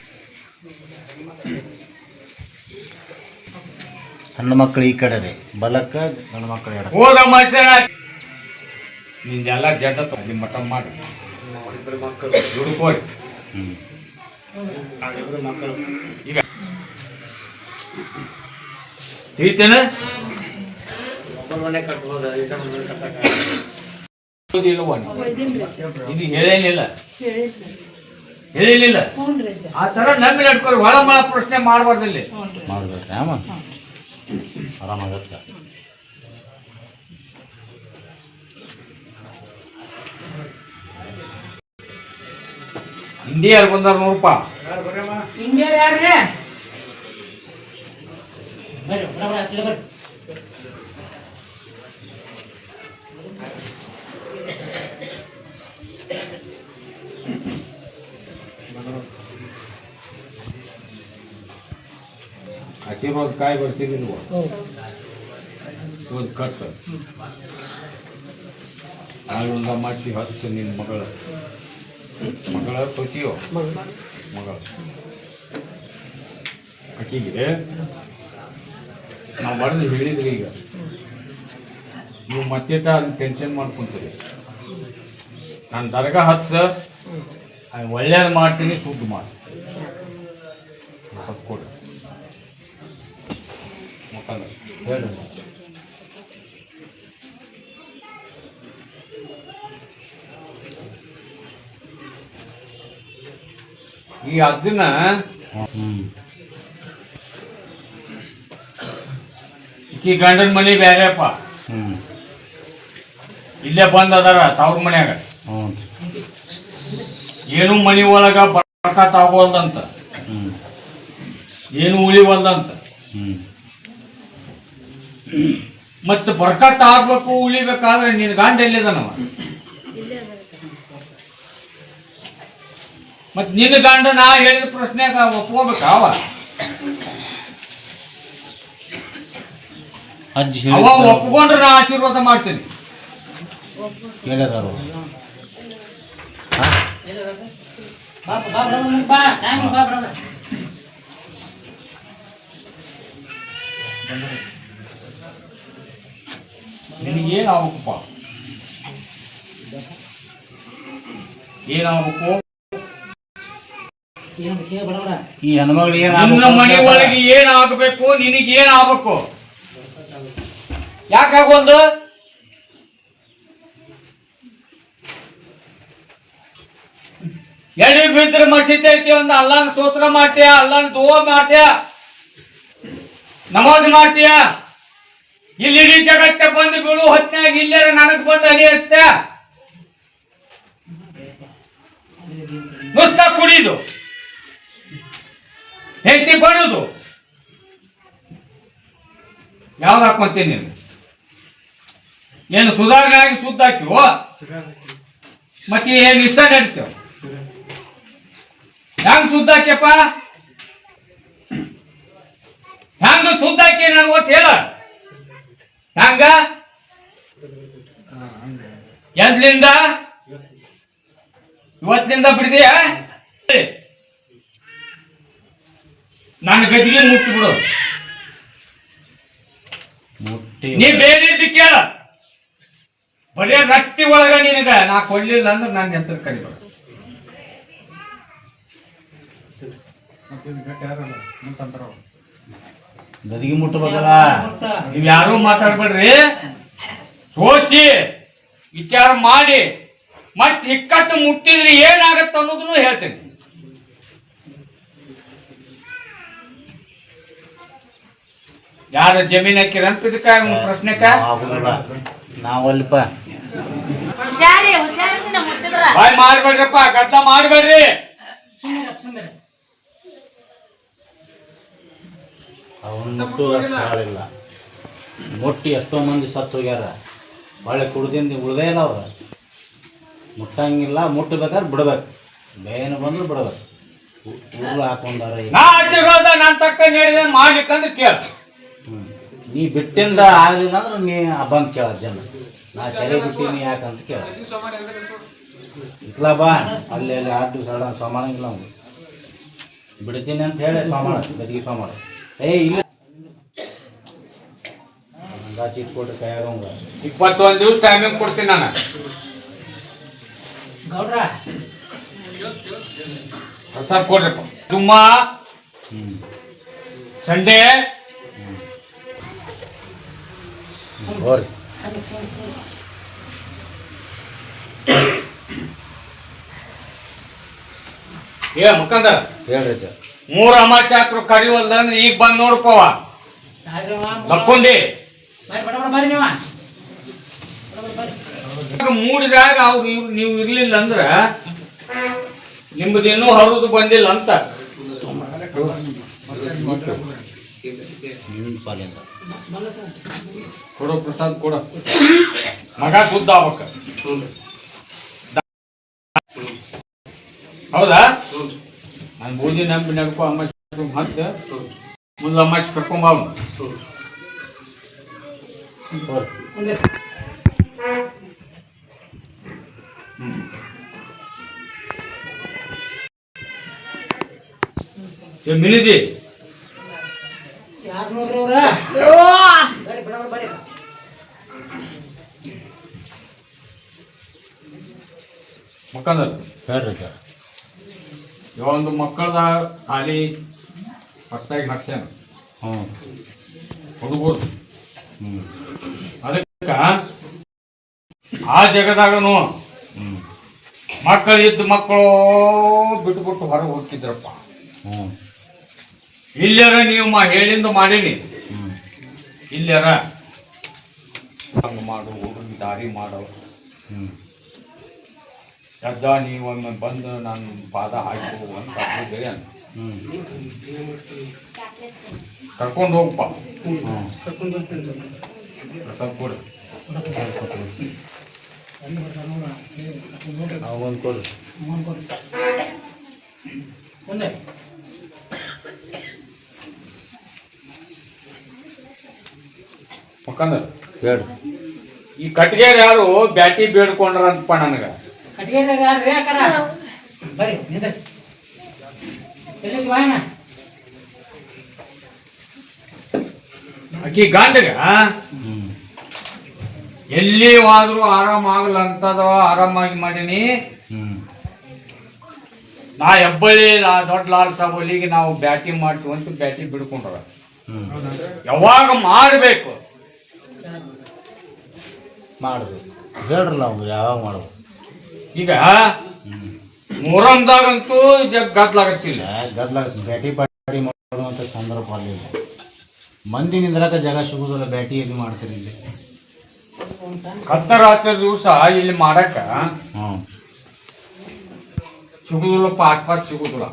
Speaker 5: ಹೆಣ್ಣು ಮಕ್ಕಳು ಈ ಕಡೆ ರೀ, ಬಲಕ್ಕ ಗಂಡು ಮಕ್ಕಳು ಎಡ.
Speaker 4: ಹೋದ ಮನುಷ್ಯನ ನಿಂದೆಲ್ಲ ಜಟ ನಿಮ್ಮ ಮಠ ಮಾಡಿ ದುಡ್ಕೋರಿ. ಈಗ ತಿಳಿತೇನ ಇದು ಹೇಳೇನಿಲ್ಲ, ಹೇಳಿಲ್ಲ. ಆ ತರ ನಂಬಿ ನಡ್ಕೋರಿ. ಒಳ ಮಳ ಪ್ರಶ್ನೆ ಮಾಡಬಾರ್ದಲ್ಲಿ.
Speaker 5: ಮಾಡ್ಬೇಕು ಆಮ ಆರಾಮಾಗತ್ತ.
Speaker 4: ಹಿಂದಿ ಯಾರು ಬಂದಾರ ನೋಡಪ್ಪ.
Speaker 3: ಹಿಂಗೆ ಯಾರ್ರಿ ಬರ್ರಿ ಬರ್ರಿ.
Speaker 4: ಆಶೀರ್ವಾದ ಕಾಯಿ ಬರ್ಸಿದಿಲ್ವ ಒಂದು ಕಟ್ಟು ನಾಳೊಂದ ಮಾಡಿಸಿ ಹಚ್ಚು. ನಿನ್ನ ಮಗಳ ಪತಿಯೋ ಮಗಳ ಆಕಿಗೆ ನಾವು ಮಾಡಿದ್ರೆ ಹೇಳಿದ್ರಿ. ಈಗ ನೀವು ಮತ್ತೆ ಅದನ್ನ ಟೆನ್ಷನ್ ಮಾಡ್ಕೊಂತೀರಿ. ನಾನು ದರ್ಗಾ ಹಚ್ಚ ಒಳ್ಳೇದು ಮಾಡ್ತೀನಿ, ಸುದ್ದು ಮಾಡಿ ಸ್ವಲ್ಪ ಕೊಡ್ರಿ. ಹೇಳಿ ಈ ಅಜ್ಜನ ಈ ಗಂಡನ ಮನೆ ಬ್ಯಾರೆಪ್ಪ, ಇಲ್ಲೇ ಬಂದ್ ಅದಾರ ತವ್ರ ಮನ್ಯಾಗ. ಏನು ಮನಿ ಒಳಗ ಬರ್ಕತ್ ಆಗೋಲ್ದಂತ, ಏನು ಉಳಿವಲ್ದಂತ. ಮತ್ತೆ ಬರ್ಕತ್ ಆಗ್ಬೇಕು ಉಳಿಬೇಕಾದ್ರೆ ನಿನ್ ಗಂಡ ಎಲ್ಲಿದಾನವ? ಮತ್ ನಿನ್ನ ಗಂಡ ನಾ ಹೇಳಿದ ಪ್ರಶ್ನೆಗ ಒಪ್ಕೋಬೇಕ? ಅವ ಒಪ್ಕೊಂಡ್ರೆ ನಾ ಆಶೀರ್ವಾದ ಮಾಡ್ತೀನಿ. ನಿನಗೇನಾಗಬೇಕಪ್ಪ? ಏನಾಗಬೇಕು?
Speaker 5: ಈ ಹೆಣ್ಮಗಳಿಗೆ
Speaker 4: ನಿನ್ನ ಮನೆ ಒಳಗೆ ಏನಾಗಬೇಕು, ನಿನಗೇನಾಗಬೇಕು? ಯಾಕಾಗೊಂದು ಎಳಿ ಬಿದ್ರೆ ಮಸೀದಿ ಐತಿ ಒಂದು ಅಲ್ಲಾನ ಸ್ತೋತ್ರ ಮಾಡ್ತೀಯ, ಅಲ್ಲಾನ ದುವಾ ಮಾಡ್ತೀಯ, ನಮಾಜ್ ಮಾಡ್ತೀಯ. ಇಲ್ಲಿ ಇಡೀ ಜಗತ್ತೆ ಬಂದು ಬೀಳು ಹೊತ್ನಾಗ ಇಲ್ಲೇ ನನಗ್ ಬಂದು ಅಡಿ ಹಚ್ತ ನುಸ್ತ ಕುಡಿದು ಹೆಂಡತಿ ಬಡುದು ಯಾವ್ದು ಹಾಕೊಂತೀನಿ ನೀನು? ಏನು ಸುಧಾರಣೆ ಆಗಿ ಸುದ್ದ ಹಾಕಿವೋ ಮತ್ತೆ ಏನ್ ಇಷ್ಟ ನಡೀತೇವ? ಹೆಂಗ್ ಸುದ್ದ ಹಾಕ್ಯಪ್ಪ? ಹೆಂಗ ಸುದ್ದ ಹಾಕಿ ನಾನು ಒಟ್ಟು ಹೇಳ ಹೆಂಗ? ಎಂದ್ಲಿಂದ ಇವತ್ತಿನಿಂದ ಬಿಡಿದೆಯ? ನನ್ನ ಗದಿಗೆ ಮುಟ್ಟಿ ಬಿಡು. ನೀ ಬೇಡಿದ್ದು ಕೇಳ, ಬರೀ ರಕ್ತಿ ಒಳಗ ನಿನಗ ನಾ ಕೊಡ್ಲಿಲ್ಲ ಅಂದ್ರೆ ನನ್ನ ಹೆಸರು ಕರಿಬೇಡ.
Speaker 5: ಗದಿಗೆ ಮುಟ್ಟಬೇಕಲ್ಲ,
Speaker 4: ನೀವ್ ಯಾರು ಮಾತಾಡ್ಬೇಡ್ರಿ. ಸೋಚಿ ವಿಚಾರ ಮಾಡಿ ಮತ್ ಇಕ್ಕಟ್ಟು ಮುಟ್ಟಿದ್ರೆ ಏನಾಗತ್ತ ಅನ್ನೋದನ್ನು ಹೇಳ್ತೇನೆ. ಯಾರ ಜಮೀನ್ ಹಾಕಿರ ಇದಕ್ಕ ಪ್ರಶ್ನೆಕ
Speaker 5: ನಾವಲ್ಪ
Speaker 4: ಬಾಯ್ ಮಾಡ್ಬೇಡ್ರಪ್ಪ, ಗದ್ದ ಮಾಡ್ಬೇಡ್ರಿ.
Speaker 5: ಅವನು ಮುಟ್ಟುವುದಷ್ಟು ಹಾಳಿಲ್ಲ. ಮುಟ್ಟಿ ಎಷ್ಟೋ ಮಂದಿ ಸತ್ತು ಹೋಗ್ಯಾರ. ಬಾಳೆ ಕುಡ್ದಿಂದ ಉಳ್ದೇ ಇಲ್ಲ ಅವ್ರ. ಮುಟ್ಟಂಗಿಲ್ಲ, ಮುಟ್ಟಬೇಕಾದ್ರೆ ಬಿಡ್ಬೇಕು, ಬೇನು ಬಂದ್ರು ಬಿಡ್ಬೇಕು. ಉರುಳು ಹಾಕೊಂಡಾರ.
Speaker 4: ನಾ ಆಶೀರ್ವಾದ ನನ್ನ ತಕ್ಕ ಹೇಳಿದ ಮಾಡ್ಲಿಕ್ಕಂದ್ರೆ ಕೇಳ.
Speaker 5: ನೀ ಬಿಟ್ಟಿಂದ ಆಗಲಿಲ್ಲ ಅಂದ್ರೆ ನೀ ಬಂದು ಕೇಳ ಜನ, ನಾ ಸೆರೆ ಬಿಟ್ಟೀನಿ ಯಾಕಂತ ಕೇಳ. ಇತ್ಲ ಬಾ ಅಲ್ಲಿ ಅಲ್ಲಿ ಆಟು ಸಾಡ ಸೋಮಾನಂಗಿಲ್ಲ ಅವ್ನು. ಬಿಡ್ತೀನಿ ಅಂತ ಹೇಳಿ ಸೋಮಾನ ಗದಿಗೆ ಸೋಮಾನ ಇಲ್ಲ ಚೀಟ್ ಕೊಟ್ಟು ಕೈಯಾಗ
Speaker 4: 21 ದಿವಸ ಟೈಮಿಂಗ್ ಕೊಡ್ತೀನಿ ನಾನು. ಪ್ರಸಾದ್ ಕೊಡ್ರಪ್ಪ. ಜುಮ್ಮ ಸಂಡೇ
Speaker 5: ಹೋರಿ
Speaker 4: ಏ ಮುಖಂದರ
Speaker 5: ಹೇಳ್ರಿ
Speaker 4: 3 ಅಮಾಶಾಸ್ತ್ರ ಕರಿವಲ್ದ ಅಂದ್ರೆ ಈಗ ಬಂದ್ ನೋಡ್ಕೋವ ಲಕ್ಕೊಂಡಿ ಮೂಡಿದಾಗ ಅವ್ರು ನೀವು ಇರ್ಲಿಲ್ಲ ಅಂದ್ರ ನಿಮ್ದೇನೂ ಹರಿದು ಬಂದಿಲ್ಲ ಅಂತ. ಕೊಡೋ ಪ್ರಸಾದ್ ಕೊಡ, ಮಗ ಶುದ್ಧ ಆಗ್ಬೇಕ. ಹೌದಾ? ನಾನು ಬೂದಿ ನಂಬಿ ನಡ್ಕೊ ಅಮ್ಮ ಮತ್ತೆ ಮುಂದೆ ಅಮ್ಮ ಕರ್ಕೊಂಬ ಅವನು. ಮಿನಿಜಿ
Speaker 1: ಯಾರು ನೋಡ್ರಿ ಅವ್ರ? ಬರ್ರಿ ಬಿಡವ್ರ ಬರ್ರಿ.
Speaker 4: ಮಕ್ಕಂದ್ರ
Speaker 5: ಹೇಳ್ರಿ
Speaker 4: ಒಂದು ಮಕ್ಕಳದ ಖಾಲಿ ಹೊಸದಾಗಿ ಹಾಕ್ಸ್ಯಾನ ಹುಡುಗರು. ಅದಕ್ಕ ಆ ಜಗದಾಗನು ಮಕ್ಕಳು ಇದ್ದ ಮಕ್ಕಳು ಬಿಟ್ಟು ಬಿಟ್ಟು ಹೊರಗೆ ಹೋಗ್ತಿದ್ರಪ್ಪ. ಇಲ್ಲಾರ ನೀವು ಹೇಳಿಂದ ಮಾಡೀನಿ, ಇಲ್ಲಾರ ಹಂಗ ಮಾಡು ಹುಡುಗಿ ದಾರಿ ಮಾಡೋ ಎದ್ದ ನೀವೊಮ್ಮೆ ಬಂದು ನಾನು ಪಾದ ಹಾಕಿ ಅಂತ ಅಂತ ಕರ್ಕೊಂಡು ಹೋಗಪ್ಪ. ಪ್ರಸಾದ್ ಕೊಡು.
Speaker 5: ಅವನ್ ಕೊಡು.
Speaker 4: ಮಕ್ಕಂದ್ರ
Speaker 5: ಹೇಳ್ರಿ
Speaker 4: ಈ ಕಟ್ಟಿಗೆ ಯಾರು ಬ್ಯಾಟಿ ಬೇಡ್ಕೊಂಡ್ರಂತಪ್ಪ ನನಗ.
Speaker 1: ಕಟ್ಟಿಗೆ ಯಾರ್ರಿ ಅಕ್ಕಾರ? ಬರ್ರಿ ನಿಂದ್ರಿ. ಎಲ್ಲಿಗೆ ಬಾಯಣ್ಣ?
Speaker 4: ಆಕಿ ಗಂಡಗ ಎಲ್ಲಿ ಹೋದ್ರು ಆರಾಮ ಆಗಲ್ಲ ಅಂತದ ಆರಾಮಾಗಿ ಮಾಡೀನಿ. ನಾ ಹೆಬ್ಬಳ್ಳಿ ದೊಡ್ಡ ಲಾಲ್ ಸಾಬೋಲಿಗೆ ನಾವು ಬ್ಯಾಟಿ ಮಾಡ್ತೀವಿ ಅಂತ ಬ್ಯಾಟಿ ಬಿಡ್ಕೊಂಡ್ರ. ಯಾವಾಗ ಮಾಡಬೇಕು
Speaker 5: ಮಾಡ್ಬೇಕು ಹೇಳ್ರಲ್ಲ ಅವ್ರು ಯಾವಾಗ ಮಾಡ್ಬೇಕು.
Speaker 4: ಈಗ ಮೊಹರಂದಾಗಂತೂ ಗದ್ಲಾಗತ್ತಿಲ್ಲ.
Speaker 5: ಗದ್ಲಾಗತ್ತೆ ಬ್ಯಾಟಿ ಪಾಟಿ ಮಾಡುವಂಥ ಸಂದರ್ಭ ಅಲ್ಲಿಲ್ಲ. ಮಂದಿ ನಿಂದ್ರಾಕ ಜಾಗ ಸಿಗುದಿಲ್ಲ. ಬ್ಯಾಟಿ ಎಲ್ಲಿ ಮಾಡ್ತೀರಿ ಇಲ್ಲಿ?
Speaker 4: ಕತ್ತರಾತ್ರಿ ದಿವಸ ಇಲ್ಲಿ ಮಾಡಕ್ಕ ಸಿಗುದಿಲ್ಲಪ್ಪ, ಆಸ್ಪಾಸ್ ಸಿಗುದಿಲ್ಲ.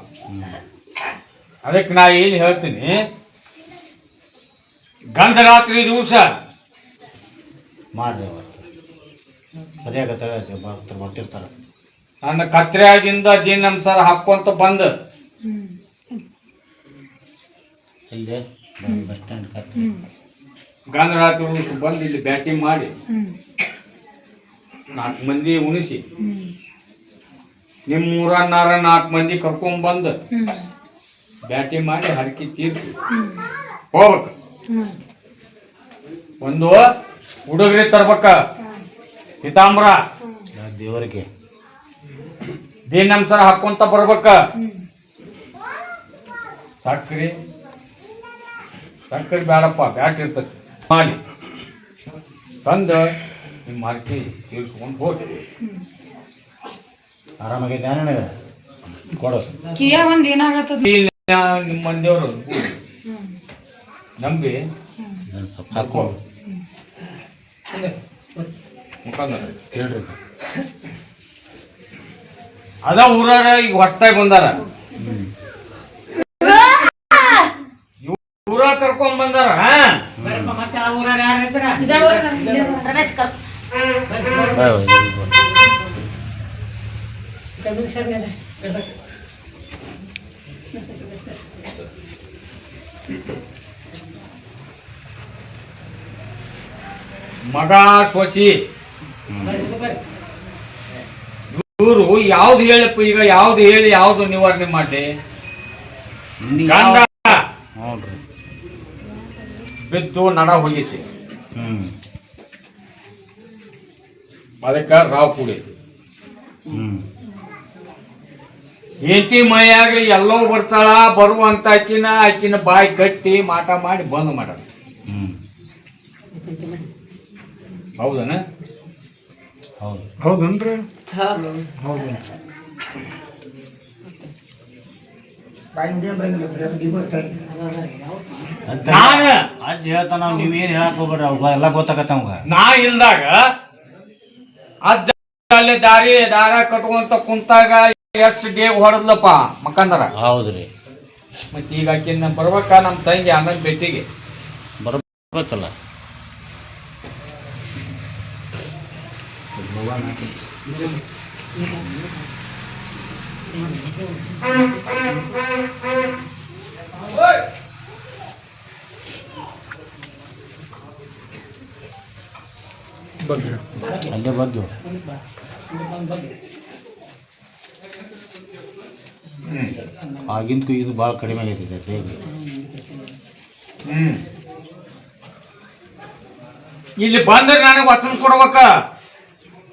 Speaker 4: ಅದಕ್ಕೆ ನಾ ಏನು ಹೇಳ್ತೀನಿ, ಗಂಧರಾತ್ರಿ ದಿವಸ
Speaker 5: ಮಾಡ್ರಿ. ಅವತ್ತು ಸರಿಯಾಗತ್ತೆ, ಭಕ್ತರು ಹೊಟ್ಟಿರ್ತಾರೆ.
Speaker 4: ನನ್ನ ಕತ್ರೆಯಾಗಿಂದ ಜೀನಂಸಾರ ಹಾಕೊಂತ ಬಂದ
Speaker 5: ಇಲ್ಲಿ ಬಸ್ ಸ್ಟ್ಯಾಂಡ್ ಕತ್ರಿ
Speaker 4: ಗಂಧರಾತ್ರಿ ದಿವಸ ಬಂದು ಇಲ್ಲಿ ಬ್ಯಾಟಿಂಗ್ ಮಾಡಿ 4 ಮಂದಿ ಉಣಿಸಿ, ನಿಮ್ಮ ಊರನ್ನಾರ 4 ಮಂದಿ ಕರ್ಕೊಂಡ್ಬಂದು ಬ್ಯಾಟಿಂಗ್ ಮಾಡಿ ಹರಕಿ ತೀರ್ಸಿ ಹೋಗ್ಬೇಕು. ಒಂದು ಹುಡುಗರಿ ತರ್ಬೇಕ, ಪಿತಾಂಬರ
Speaker 5: ದೇವರಿಗೆ
Speaker 4: ಜೀನಂಸಾರ ಹಾಕೊಂತ ಬರ್ಬೇಕ. ಸಕ್ರಿ ಬೇಡಪ್ಪ, ಬ್ಯಾಟ್ ಇರ್ತದೆ ಮಾಡಿ ತಂದು ನಿಮ್ಮ ಹರಕಿ ತೀರ್ಸ್ಕೊಂಡು ಹೋಗಿ.
Speaker 5: ಆರಾಮಾಗೈತೆ ನನಗೆ ಕೊಡು.
Speaker 4: ನಿಮ್ಮ ಮಂದಿಯವರು ನಂಬಿ
Speaker 5: ಸ್ವಲ್ಪ ಹಾಕೋ
Speaker 4: ಮುಖಂದ್ರ
Speaker 5: ಹೇಳ್ರಿ.
Speaker 4: ಅದ ಊರಾರ ಈಗ ಹೊಸ್ತಾಗಿ ಬಂದಾರ, ಊರ ಕರ್ಕೊಂಡ್ ಬಂದಾರ.
Speaker 3: ಮತ್ತೆ ಆ ಊರಾರ ಯಾರು ಇದ್ರ
Speaker 7: ರಮೇಶ್ ಕರ್
Speaker 4: ಮಗ ಸ್ವಚಿ ಇವರು ಯಾವ್ದು ಹೇಳಪ್ಪ, ಈಗ ಯಾವ್ದು ಹೇಳಿ ಯಾವ್ದು ನಿವಾರಣೆ ಮಾಡ್ಲಿ? ಗಂಡ
Speaker 5: ಹ್ಞೂ
Speaker 4: ಬಿದ್ದು ನಡ ಹೋಗೈತಿ,
Speaker 5: ಹ್ಞೂ
Speaker 4: ಅದಕ್ಕ ರಾವ್ ಕೂಡೈತಿ.
Speaker 5: ಹ್ಞೂ
Speaker 4: ಹೆಂಡತಿ ಮೈಯಾಗ ಎಲ್ಲೋ ಬರ್ತಾಳ, ಬರುವಂತ ಆಕಿನ ಬಾಯಿ ಕಟ್ಟಿ ಮಾಟ ಮಾಡಿ ಬಂದ್ ಮಾಡ.
Speaker 5: ಹ್ಞೂ
Speaker 4: ಹೌದನ?
Speaker 5: ಹೌದು.
Speaker 6: ಹೌದನ್ರಿ?
Speaker 4: ನಾನ
Speaker 5: ಅಜ್ಜ ಹೇಳ್ತಾನ, ನೀವೇನು ಹೇಳಕ್ ಹೋಗ್ಬೇಡ್ರಿ, ಅವ್ ಎಲ್ಲ ಗೊತ್ತಾಗತ್ತ ಅವಂಗ.
Speaker 4: ನಾ ಇಲ್ದಾಗ ಅಜ್ಜ ಅಲ್ಲಿ ದಾರ ಕಟ್ಕೊಂತ ಕುಂತಾಗ ಎಷ್ಟು ಡೇಗ್ ಹೊಡೆದ್ಲಪ್ಪ ಮಕ್ಕಂದರ.
Speaker 5: ಹೌದ್ರಿ.
Speaker 4: ಮತ್ತೆ ಈಗ ಆಕಿನ ಬರ್ಬೇಕ ನಮ್ಮ ತಂಗಿ ಅನ್ನದ ಭೇಟಿಗೆ
Speaker 5: ಬರ್ಬೇಕಲ್ಲ. ಅಲ್ಲೇ ಬಗ್ಗೆ ಆಗಿಂದಕ್ಕೂ ಇದು ಭಾಳ ಕಡಿಮೆ ಆಗೈತೆ ಹೇಗೆ.
Speaker 4: ಇಲ್ಲಿ ಬಂದ್ರೆ ನನಗೆ ವಚನ ಕೊಡ್ಬೇಕ.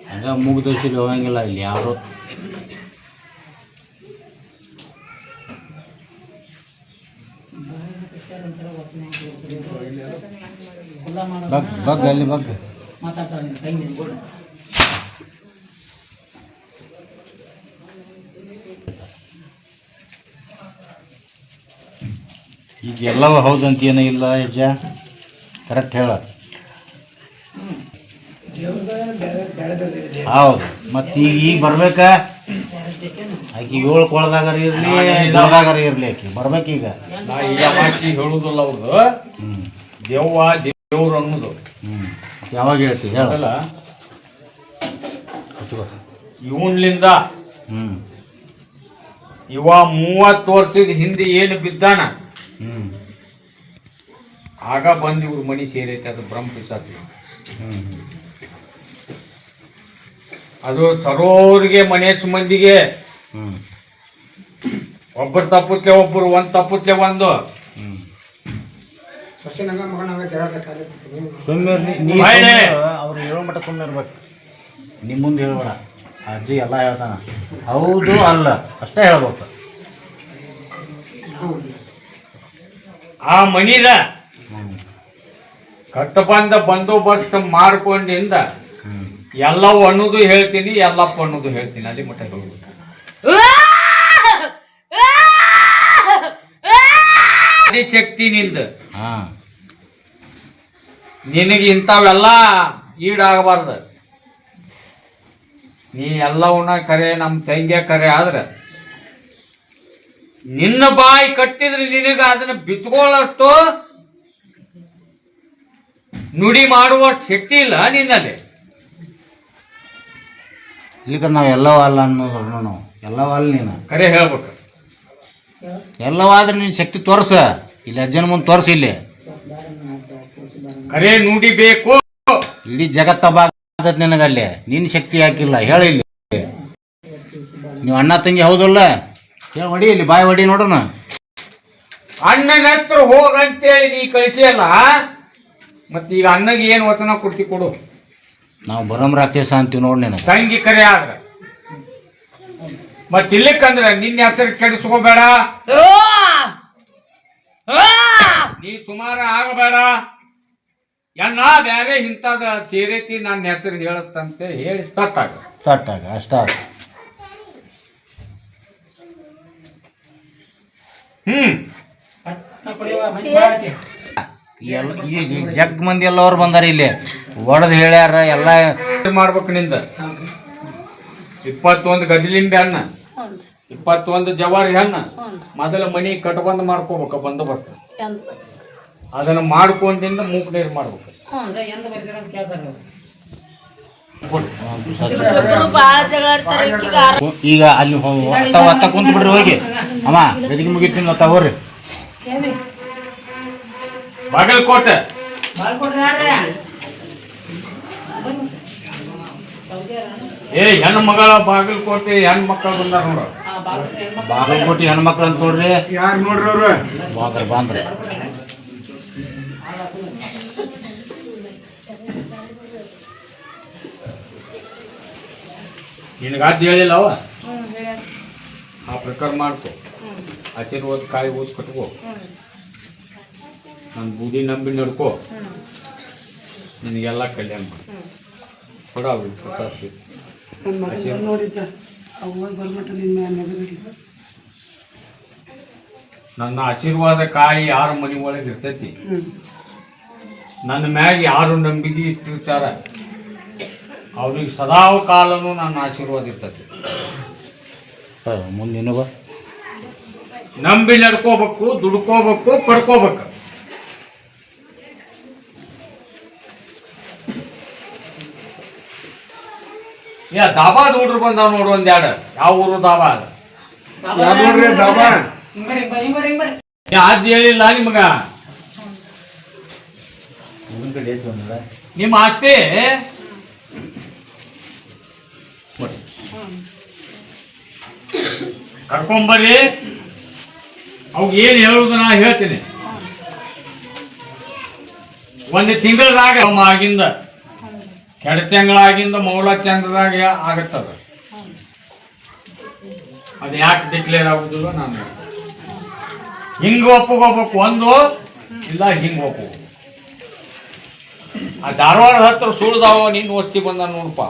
Speaker 5: ಹಂಗ ಮುಗ್ದೋಸಿರಿ ಹೋಗಂಗಿಲ್ಲ ಇಲ್ಲಿ ಯಾರು. ಬಗ್ ಅಲ್ಲಿ ಬಗ್ ಈಗ ಎಲ್ಲವೂ ಹೌದಂತ ಏನೂ ಇಲ್ಲ ಯಜ್ಜ, ಕರೆಕ್ಟ್ ಹೇಳ. ಹೌದು. ಮತ್ತು ಈಗ ಬರ್ಬೇಕ ಆಕಿ 7 ಕೊಳದಾಗಾರ ಇರಲಿ ಕೊಳದಾಗಾರ ಇರಲಿ ಆಕಿ ಬರ್ಬೇಕೀಗ.
Speaker 4: ನಾ ಈಗ ಮಾಕಿ ಹೇಳುದಿಲ್ಲ ಅವ್ರದ್ದು. ದೇವ್ವ ದೇವ್ರು ಅನ್ನೋದು.
Speaker 5: ಯಾವಾಗ ಹೇಳ್ತಿ ಹೇಳಲ್ಲ.
Speaker 4: ಇವನ್ಲಿಂದ
Speaker 5: ಹ್ಞೂ
Speaker 4: ಇವ 30 ವರ್ಷದ ಹಿಂದೆ ಏನು ಬಿದ್ದಾನ
Speaker 5: ಹ್ಞೂ
Speaker 4: ಆಗ ಬಂದು ಇವ್ರ ಮನಿ ಸೇರೈತೆ. ಅದು ಬ್ರಹ್ಮ ಪಿಸಾಚಿ.
Speaker 5: ಹ್ಞೂ
Speaker 4: ಅದು ಸರೋರಿಗೆ ಮನೇಶ್ ಮಂದಿಗೆ
Speaker 5: ಹ್ಞೂ
Speaker 4: ಒಬ್ಬರು ತಪ್ಪುತ್ತೆ, ಒಬ್ಬರು ಒಂದು ತಪ್ಪುತ್ತೆ ಒಂದು.
Speaker 5: ಸುಮ್ಮನೆ ಅವ್ರು ಹೇಳೋ ಮಟ್ಟ ಸುಮ್ಮನೆ ಇರ್ಬೇಕು. ನಿಮ್ಮ ಮುಂದೆ ಹೇಳ್ಬೇಡ. ಅಜ್ಜಿ ಎಲ್ಲ ಹೇಳ್ತಾನ, ಹೌದು ಅಲ್ಲ ಅಷ್ಟೇ ಹೇಳ್ಬೇಕು.
Speaker 4: ಆ ಮನಿದ ಕಟ್ಟಬಂದ ಬಂದೋಬಸ್ತ್ ಮಾಡ್ಕೊಂಡಿಂದ ಎಲ್ಲವೂ ಅನ್ನೋದು ಹೇಳ್ತೀನಿ, ಎಲ್ಲಪ್ಪ ಅನ್ನೋದು ಹೇಳ್ತೀನಿ. ಅಲ್ಲಿ ಮಟ್ಟ ಹೋಗ್ಬೇಕು. ಆದಿಶಕ್ತಿ ನಿಂದ.
Speaker 5: ಹಾ
Speaker 4: ನಿನಗೆ ಇಂಥವೆಲ್ಲ ಈಡಾಗಬಾರ್ದು. ನೀ ಎಲ್ಲವನ್ನ ಕರೆ, ನಮ್ಮ ತಂಗಿಯ ಕರೆ ಆದ್ರೆ ನಿನ್ನ ಬಾಯಿ ಕಟ್ಟಿದ್ರೆ ನಿನಗೆ ಅದನ್ನ ಬಿಚ್ಕೊಳ್ಳಷ್ಟು ನುಡಿ ಮಾಡುವ ಶಕ್ತಿ ಇಲ್ಲ ನಿನ್ನಲ್ಲಿ.
Speaker 5: ಇಲ್ಲಿಕ ನಾವು ಎಲ್ಲವ ಅಲ್ಲ ಅನ್ನೋದು ನಾವು ಎಲ್ಲವ ಅಲ್ಲ. ನೀನು
Speaker 4: ಕರೆ ಹೇಳ್ಬೇಕು.
Speaker 5: ಎಲ್ಲವಾದ್ರೆ ನಿನ್ನ ಶಕ್ತಿ ತೋರ್ಸ, ಇಲ್ಲಿ ಅಜ್ಜನ ಮುಂದೆ ತೋರ್ಸ. ಇಲ್ಲಿ
Speaker 4: ಕರೆ ನುಡಿ ಬೇಕು.
Speaker 5: ಇಡೀ ಜಗತ್ತ ಬಾಗತ್ ನಿನಗಲ್ಲಿ, ನಿನ್ನ ಶಕ್ತಿ ಯಾಕಿಲ್ಲ ಹೇಳಿ. ಇಲ್ಲಿ ನೀವು ಅಣ್ಣ ತಂಗಿ ಹೌದಲ್ಲ? ಹೇಳಿ, ಹೊಡಿ ಇಲ್ಲಿ, ಬಾಯಿ ಹೊಡಿ ನೋಡೋಣ.
Speaker 4: ಅಣ್ಣನ ಹತ್ರ ಹೋಗಂತೇಳಿ ನೀ ಕಳಿಸಿಯಲ್ಲ, ಮತ್ತೆ ಈಗ ಅಣ್ಣಗೆ ಏನು ವಚನ ಕೊಡು.
Speaker 5: ನಾವು ಬರಂ ರಾಕೇಶ ಅಂತೀವಿ ನೋಡಿ. ನಿನಗೆ
Speaker 4: ತಂಗಿ ಕರೆ ಆದ್ರೆ ಮತ್ತೆ ಇಲ್ಲಕ್ಕಂದ್ರೆ ನಿನ್ನ ಹೆಸರು ಕೆಡಿಸ್ಕೋಬೇಡ, ನೀ ಸುಮಾರು ಆಗಬೇಡ. ಎಣ್ಣ ಬ್ಯಾರೆ ಇಂಥದ ಸೇರೈತಿ ನನ್ನ ಹೆಸರು ಹೇಳತ್ತಂತೆ ಹೇಳಿ
Speaker 5: ತಟ್ಟಾಗ ಅಷ್ಟ. ಈ ಜಗ್ ಮಂದಿ ಎಲ್ಲವ್ರು ಬಂದಾರ ಇಲ್ಲಿ, ಒಡದ್ ಹೇಳ್ಯಾರ ಎಲ್ಲ
Speaker 4: ಮಾಡ್ಬೇಕು. ನಿಂದ 21 ಗದಿಲಿಂಬೆ ಹಣ್ಣ, 21 ಜವಾರಿ ಹಣ್ಣ ಮೊದಲ ಮನಿ ಕಟ್ಬಂದ್ ಮಾಡ್ಕೋಬೇಕು. ಬಂದೋಬಸ್ತ್ ಅದನ್ನ ಮಾಡ್ಕೊಂಡಿಂದ ಮೂಕ್ ನೀರು ಮಾಡ್ಬೇಕು.
Speaker 5: ಈಗ ಅಲ್ಲಿ ಒತ್ತ ಕುಂತ ಬಿಡ್ರಿ, ಹೋಗಿ ಅಮ್ಮ ಗದಿಗೆ ಮುಗಿತೀನಿ ಮತ್ತ ಹೋಗ್ರಿ.
Speaker 4: ಬಾಗಲಕೋಟೆ ಹೆಣ್ಣು ಮಗಳ ಬಾಗಲಕೋಟೆ ಹೆಣ್ಣು ಮಕ್ಕಳು ಬಂದಾರ ನೋಡ.
Speaker 5: ಬಾಗಲಕೋಟೆ ಹೆಣ್ಮಕ್ಳು ಅಂತ ನೋಡ್ರಿ.
Speaker 6: ಯಾರು ನೋಡ್ರಿ ಅವ್ರು?
Speaker 5: ಬಾಂದ್ರ
Speaker 4: ನಿನಗಾದ್ ಹೇಳಿಲ್ಲ ಅವ, ಆ ಪ್ರಕಾರ ಮಾಡ್ಕೊ. ಆಶೀರ್ವಾದ ಕಾಯಿ ಓದ್ ಕಟ್ಕೋ, ನನ್ನ ಬೂದಿ ನಂಬಿ ನಡ್ಕೋ, ನಿನಗೆಲ್ಲ ಕಲ್ಯಾಣ ಮಾಡಿ ಕೊಡ. ನನ್ನ ಆಶೀರ್ವಾದ ಕಾಯಿ ಯಾರ ಮನೆ ಒಳಗೆ ಇರ್ತೈತಿ, ನನ್ನ ಮ್ಯಾಗ ಯಾರು ನಂಬಿಕೆ ಇಟ್ಟಿರ್ತಾರ ಅವ್ರಿಗೆ ಸದಾವ ಕಾಲನು ನನ್ನ ಆಶೀರ್ವಾದ ಇರ್ತೈತಿ.
Speaker 5: ಮುಂದೆ ಇನ್ನೂ ಬಾ.
Speaker 4: ನಂಬಿ ನಡ್ಕೋಬೇಕು, ದುಡ್ಕೋಬೇಕು, ಪಡ್ಕೋಬೇಕು. ದಾಬಾದ ಹುಡ್ರು ಬಂದಾವ ನೋಡು ಒಂದೆರಡು. ಯಾವ ಊರು ದಾಬಾ ಅದ?
Speaker 6: ಯಾರು ನೋಡ್ರಿ ದಾಬಾ?
Speaker 4: ಅದ್ ಹೇಳಿಲ್ಲ ನಿಮಗ? ನಿಮ್ಮ ಆಸ್ತಿ ಕರ್ಕೊಂಬರ್ರಿ. ಅವಾಗ ಏನ್ ಹೇಳುದು ನಾ ಹೇಳ್ತೀನಿ. 1 ತಿಂಗಳದಾಗ ಆಗಿಂದ 2 ತಿಂಗಳಾಗಿಂದ ಮೌಲ ಚಂದ್ರದಾಗ ಆಗತ್ತದ. ಅದು ಯಾಕೆ ಡಿಕ್ಲೇರ್ ಆಗುದಿಲ್ಲ ನಾನು ಹಿಂಗ ಒಪ್ಪಗೋಬೇಕು, ಒಂದು ಇಲ್ಲ ಹಿಂಗ ಒಪ್ಪು. ಆ ಧಾರವಾಡದ ಹತ್ರ ಸುಳ್ದಾವ ನಿನ್ನ ವಸ್ತಿ ಬಂದ ನೋಡಪ್ಪ.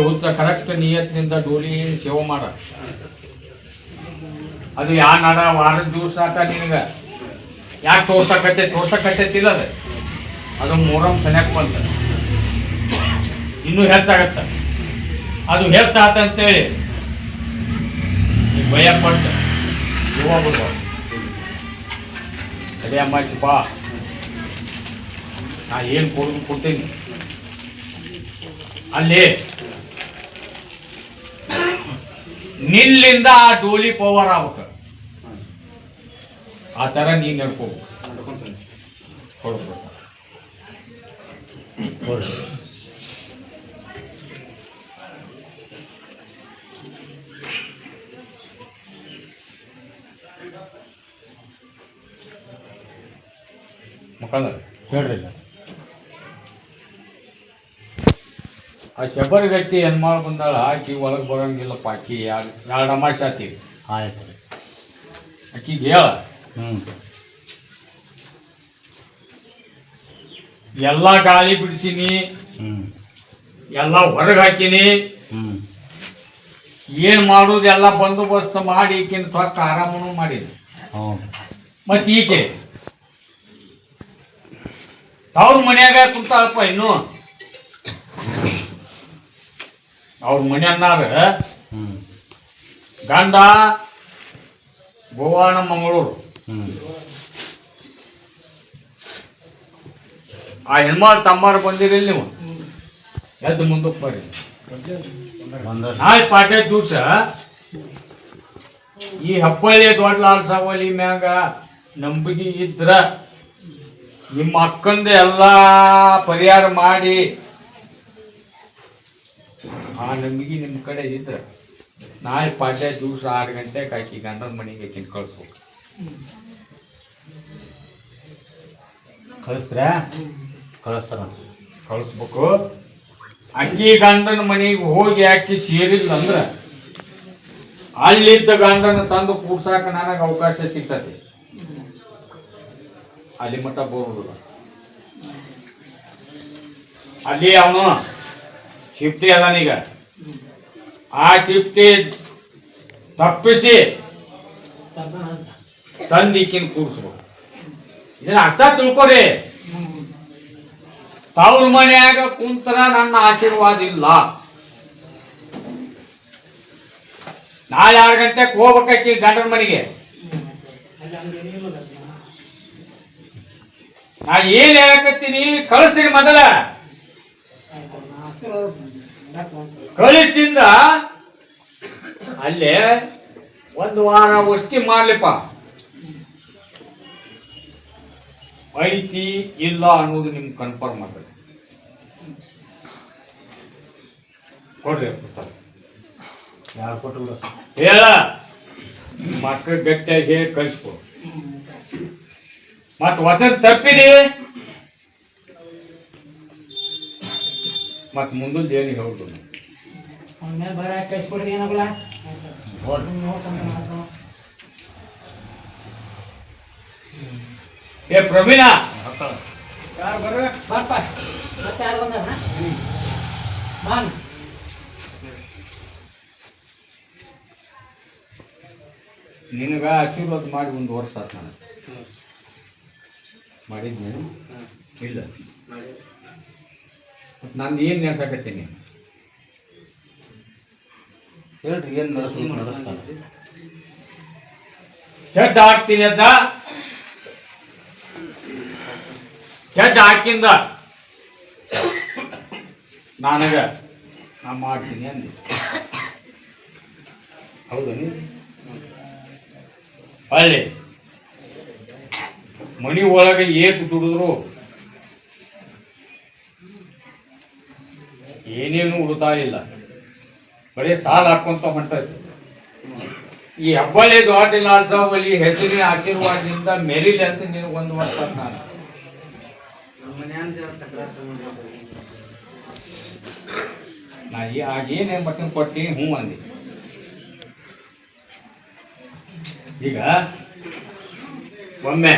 Speaker 4: ಹುಚ್ಚ ಕರೆಕ್ಟ್ ನಿಯತ್ನಿಂದ ಡೋಲಿ ಸೇವೆ ಮಾಡ. ಅದು ಯಾ ನಾಡ ವಾರದ ದಿವಸ ಆತ ನಿನಗ ಯಾಕೆ ತೋರ್ಸಕತ್ತೈತಿಲ್ಲ ಅದು ಮೊಹರಂ ಸನ್ಯಾಕ್ ಬಂತ ಇನ್ನೂ ಹೆಚ್ಚಾಗತ್ತ. ಅದು ಹೆಚ್ಚಾತಂತೇಳಿ ನೀವು ಭಯ ಪಟ್ಟು ಯುವ ಬಿಡ್ಬಾರ್ದು. ಅದೇ ಅಮ್ಮಾಚಿಪ್ಪ ನಾ ಏನು ಕೊಡ್ತೀನಿ ಅಲ್ಲಿ ನಿನ್ನಿಂದ ಆ ಡೋಲಿ ಪವರ್ ಆಗ್ಬೇಕು. ಆ ಥರ ನೀನು ನಡ್ಕೋಬೇಕು. ಮುಖಂಡ
Speaker 5: ಹೇಳ್ರಿ.
Speaker 4: ಆ ಶಬರಿ ಗಟ್ಟಿ ಹೆಣ್ಮಾಳು ಬಂದಾಳ, ಆಕಿ ಒಳಗೆ ಬರೋಂಗಿಲ್ಲಪ್ಪ. ಆಕಿ ಎರಡು ಅಮಾಶೆ ಆತೀವಿ.
Speaker 5: ಆಯ್ತು
Speaker 4: ಆಕಿಗೆ ಹೇಳ ಎಲ್ಲ ಗಾಳಿ ಬಿಡಿಸಿನಿ,
Speaker 5: ಹ್ಞೂ
Speaker 4: ಎಲ್ಲ ಹೊರಗೆ ಹಾಕಿನಿ.
Speaker 5: ಹ್ಞೂ
Speaker 4: ಏನು ಮಾಡೋದು ಎಲ್ಲ ಬಂದೋಬಸ್ತ್ ಮಾಡಿ ಈಗಿನ ಸ್ವಚ್ಛ ಆರಾಮನೂ ಮಾಡೀನಿ.
Speaker 5: ಹೌದು.
Speaker 4: ಮತ್ತು ಈಕೆ ಅವ್ರ ಮನ್ಯಾಗ ಕುಂತಾಳಪ್ಪ. ಇನ್ನು ಅವ್ರ ಮನೆಯನ್ನಾರ
Speaker 5: ಹ್ಞೂ
Speaker 4: ಗಂಡ ಗೋವಾನ ಮಂಗಳೂರು.
Speaker 5: ಹ್ಞೂ
Speaker 4: ಆ ಹೆಣ್ಮಾಳು ತಮ್ಮಾರು ಬಂದಿರಲಿ ನೀವು ಎದ್ದು ಮುಂದಕ್ಕೆ ಬರ್ರಿ.
Speaker 5: ಬಂದ
Speaker 4: ನಾಳೆ ಪಾಡ್ಯ ದಿವಸ ಈ ಹಬ್ಬಳ್ಳಿ ದೊಡ್ಡ ಲಾಲ್ ಸಾವಲಿ ಮ್ಯಾಗ ನಂಬಿಕೆ ಇದ್ರ ನಿಮ್ಮ ಅಕ್ಕಂದ ಎಲ್ಲ ಪರಿಹಾರ ಮಾಡಿ ಆ ನಂಬಿಕೆ ನಿಮ್ಮ ಕಡೆ ಇದ್ರ ನಾಳೆ ಪಾಡ್ಯ ದಿವಸ 6 ಗಂಟೆಗೆ ಆಕಿ ಗಂಡನ ಮನೆಗೆ ಆಕಿನ ಕಳಿಸ್ಬೇಕು.
Speaker 5: ಕಳಿಸ್ತೀರಾ? ಕಳಿಸ್ತಾರ.
Speaker 4: ಕಳಿಸ್ಬೇಕು. ಅಕ್ಕಿ ಗಂಡನ ಮನೆಗೆ ಹೋಗಿ ಆಕಿ ಸೇರಿಲ್ಲ ಅಂದ್ರೆ ಅಲ್ಲಿದ್ದ ಗಂಡನ ತಂದು ಕೂಡ್ಸಾಕ ನನಗೆ ಅವಕಾಶ ಸಿಗ್ತದೆ. ಅಲ್ಲಿ ಮಟ್ಟ ಬರುವುದಿಲ್ಲ. ಅಲ್ಲಿ ಅವನು ಶಿಫ್ಟಿ ಅದಾನೀಗ. ಆ ಶಿಫ್ಟಿ ತಪ್ಪಿಸಿ ತಂದಿಕ್ಕಿನ ಕೂಡ್ಸ್ಬೇಕು. ಇದನ್ನ ಅರ್ಥ ತಿಳ್ಕೊರಿ. ತವ್ರ ಮನ್ಯಾಗ ಕುಂತರ ನನ್ನ ಆಶೀರ್ವಾದ ಇಲ್ಲ. ನಾಳೆ 6 ಗಂಟೆಗೆ ಹೋಗ್ಬೇಕಾಕಿ ಗಂಡನ ಮನೆಗೆ. ನಾ ಏನ್ ಹೇಳಕತ್ತೀನಿ, ಕಳಿಸ್ತೀನಿ ಮೊದಲ. ಕಳಿಸಿಂದ ಅಲ್ಲೇ 1 ವಾರ ವಸ್ತಿ ಮಾಡ್ಲಿಪ್ಪ. ಐತಿ ಇಲ್ಲ ಅನ್ನೋದು ನಿಮ್ಗೆ ಕನ್ಫರ್ಮ್ ಆಗ್ತದೆ. ಕೊಡ್ರಿ ಸರ್.
Speaker 5: ಯಾರು ಕೊಟ್ಟು
Speaker 4: ಹೇಳ ಮಕ್ಕಳು ಗಟ್ಟಿಯಾಗಿ ಹೇಳಿ ಕಳಿಸ್ಕೊ. ಮತ್ ವಚನ ತಪ್ಪಿದಿ ಮತ್ ಮುಂದೊಂದು ಏನು ಹೇಳ್ದು.
Speaker 1: ಅವನ ಬರ ಕಳಿಸ್ಕೊಡ್ರಿ ಏನಲ್ಲ.
Speaker 4: ಏ ಪ್ರವೀಣ,
Speaker 1: ಯಾರು ಬರ್ರ ಬರ್ಪ. ಮತ್ತೆ ಯಾರು ಬಂದಾರ? ಬಾನ್
Speaker 4: ನಿನಗ ಆಶೀರ್ವಾದ ಮಾಡಿ 1 ವರ್ಷ ಆಯ್ತು. ನಾನು ಮಾಡಿದ್ನಿ ಇಲ್ಲ. ನಂದು ಏನು ನೆನ್ಸಕತ್ತೀನಿ
Speaker 5: ಹೇಳ್ರಿ. ಏನು ನಡೆಸ್ತಾನೆ?
Speaker 4: ಚಡ್ಡ ಹಾಕ್ತೀನಿ ಅಂತ ಚಡ್ಡ ಹಾಕಿಂದ ನನಗ ನಾ ಮಾಡ್ತೀನಿ ಅಂದಿ. ಹೌದು ನೀ ಅಲ್ಲಿ ಮನಿ ಒಳಗೆ ಏಟು ದುಡಿದ್ರು ಏನೇನು ಉಳಿತಾಯ ಇಲ್ಲ. ಬರೀ ಸಾಲ ಹಾಕೊಂತ ಹೊಂಟೈತಿ. ಈ ಹಬ್ಬಳ್ಳಿ ದೊಡ್ಡ ಲಾಲ್ ಸಾವಲಿ ಹೆಸರಿನ ಆಶೀರ್ವಾದದಿಂದ ಮೆರಿಲಿ ಅಂತ ನಿನಗೆ 1 ವರ್ಷ ನಾನು. ನಾ ಆಗೇನೇ ಮತ್ತೊಂದು ಕೊಡ್ತೀನಿ ಹ್ಞೂ ಅಂದಿ. ಈಗ ಒಮ್ಮೆ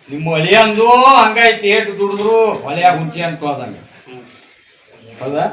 Speaker 4: ನಿಮ್ಮ ಅಳಿಯಂದು ಹಂಗೈತಿ, ಏಟು ದುಡಿದ್ರು ಹೊಲೆಯಾಗ ಹುಂಚಿ ಅಂತ ಹೋದಂಗೆ. ಹೌದಾ?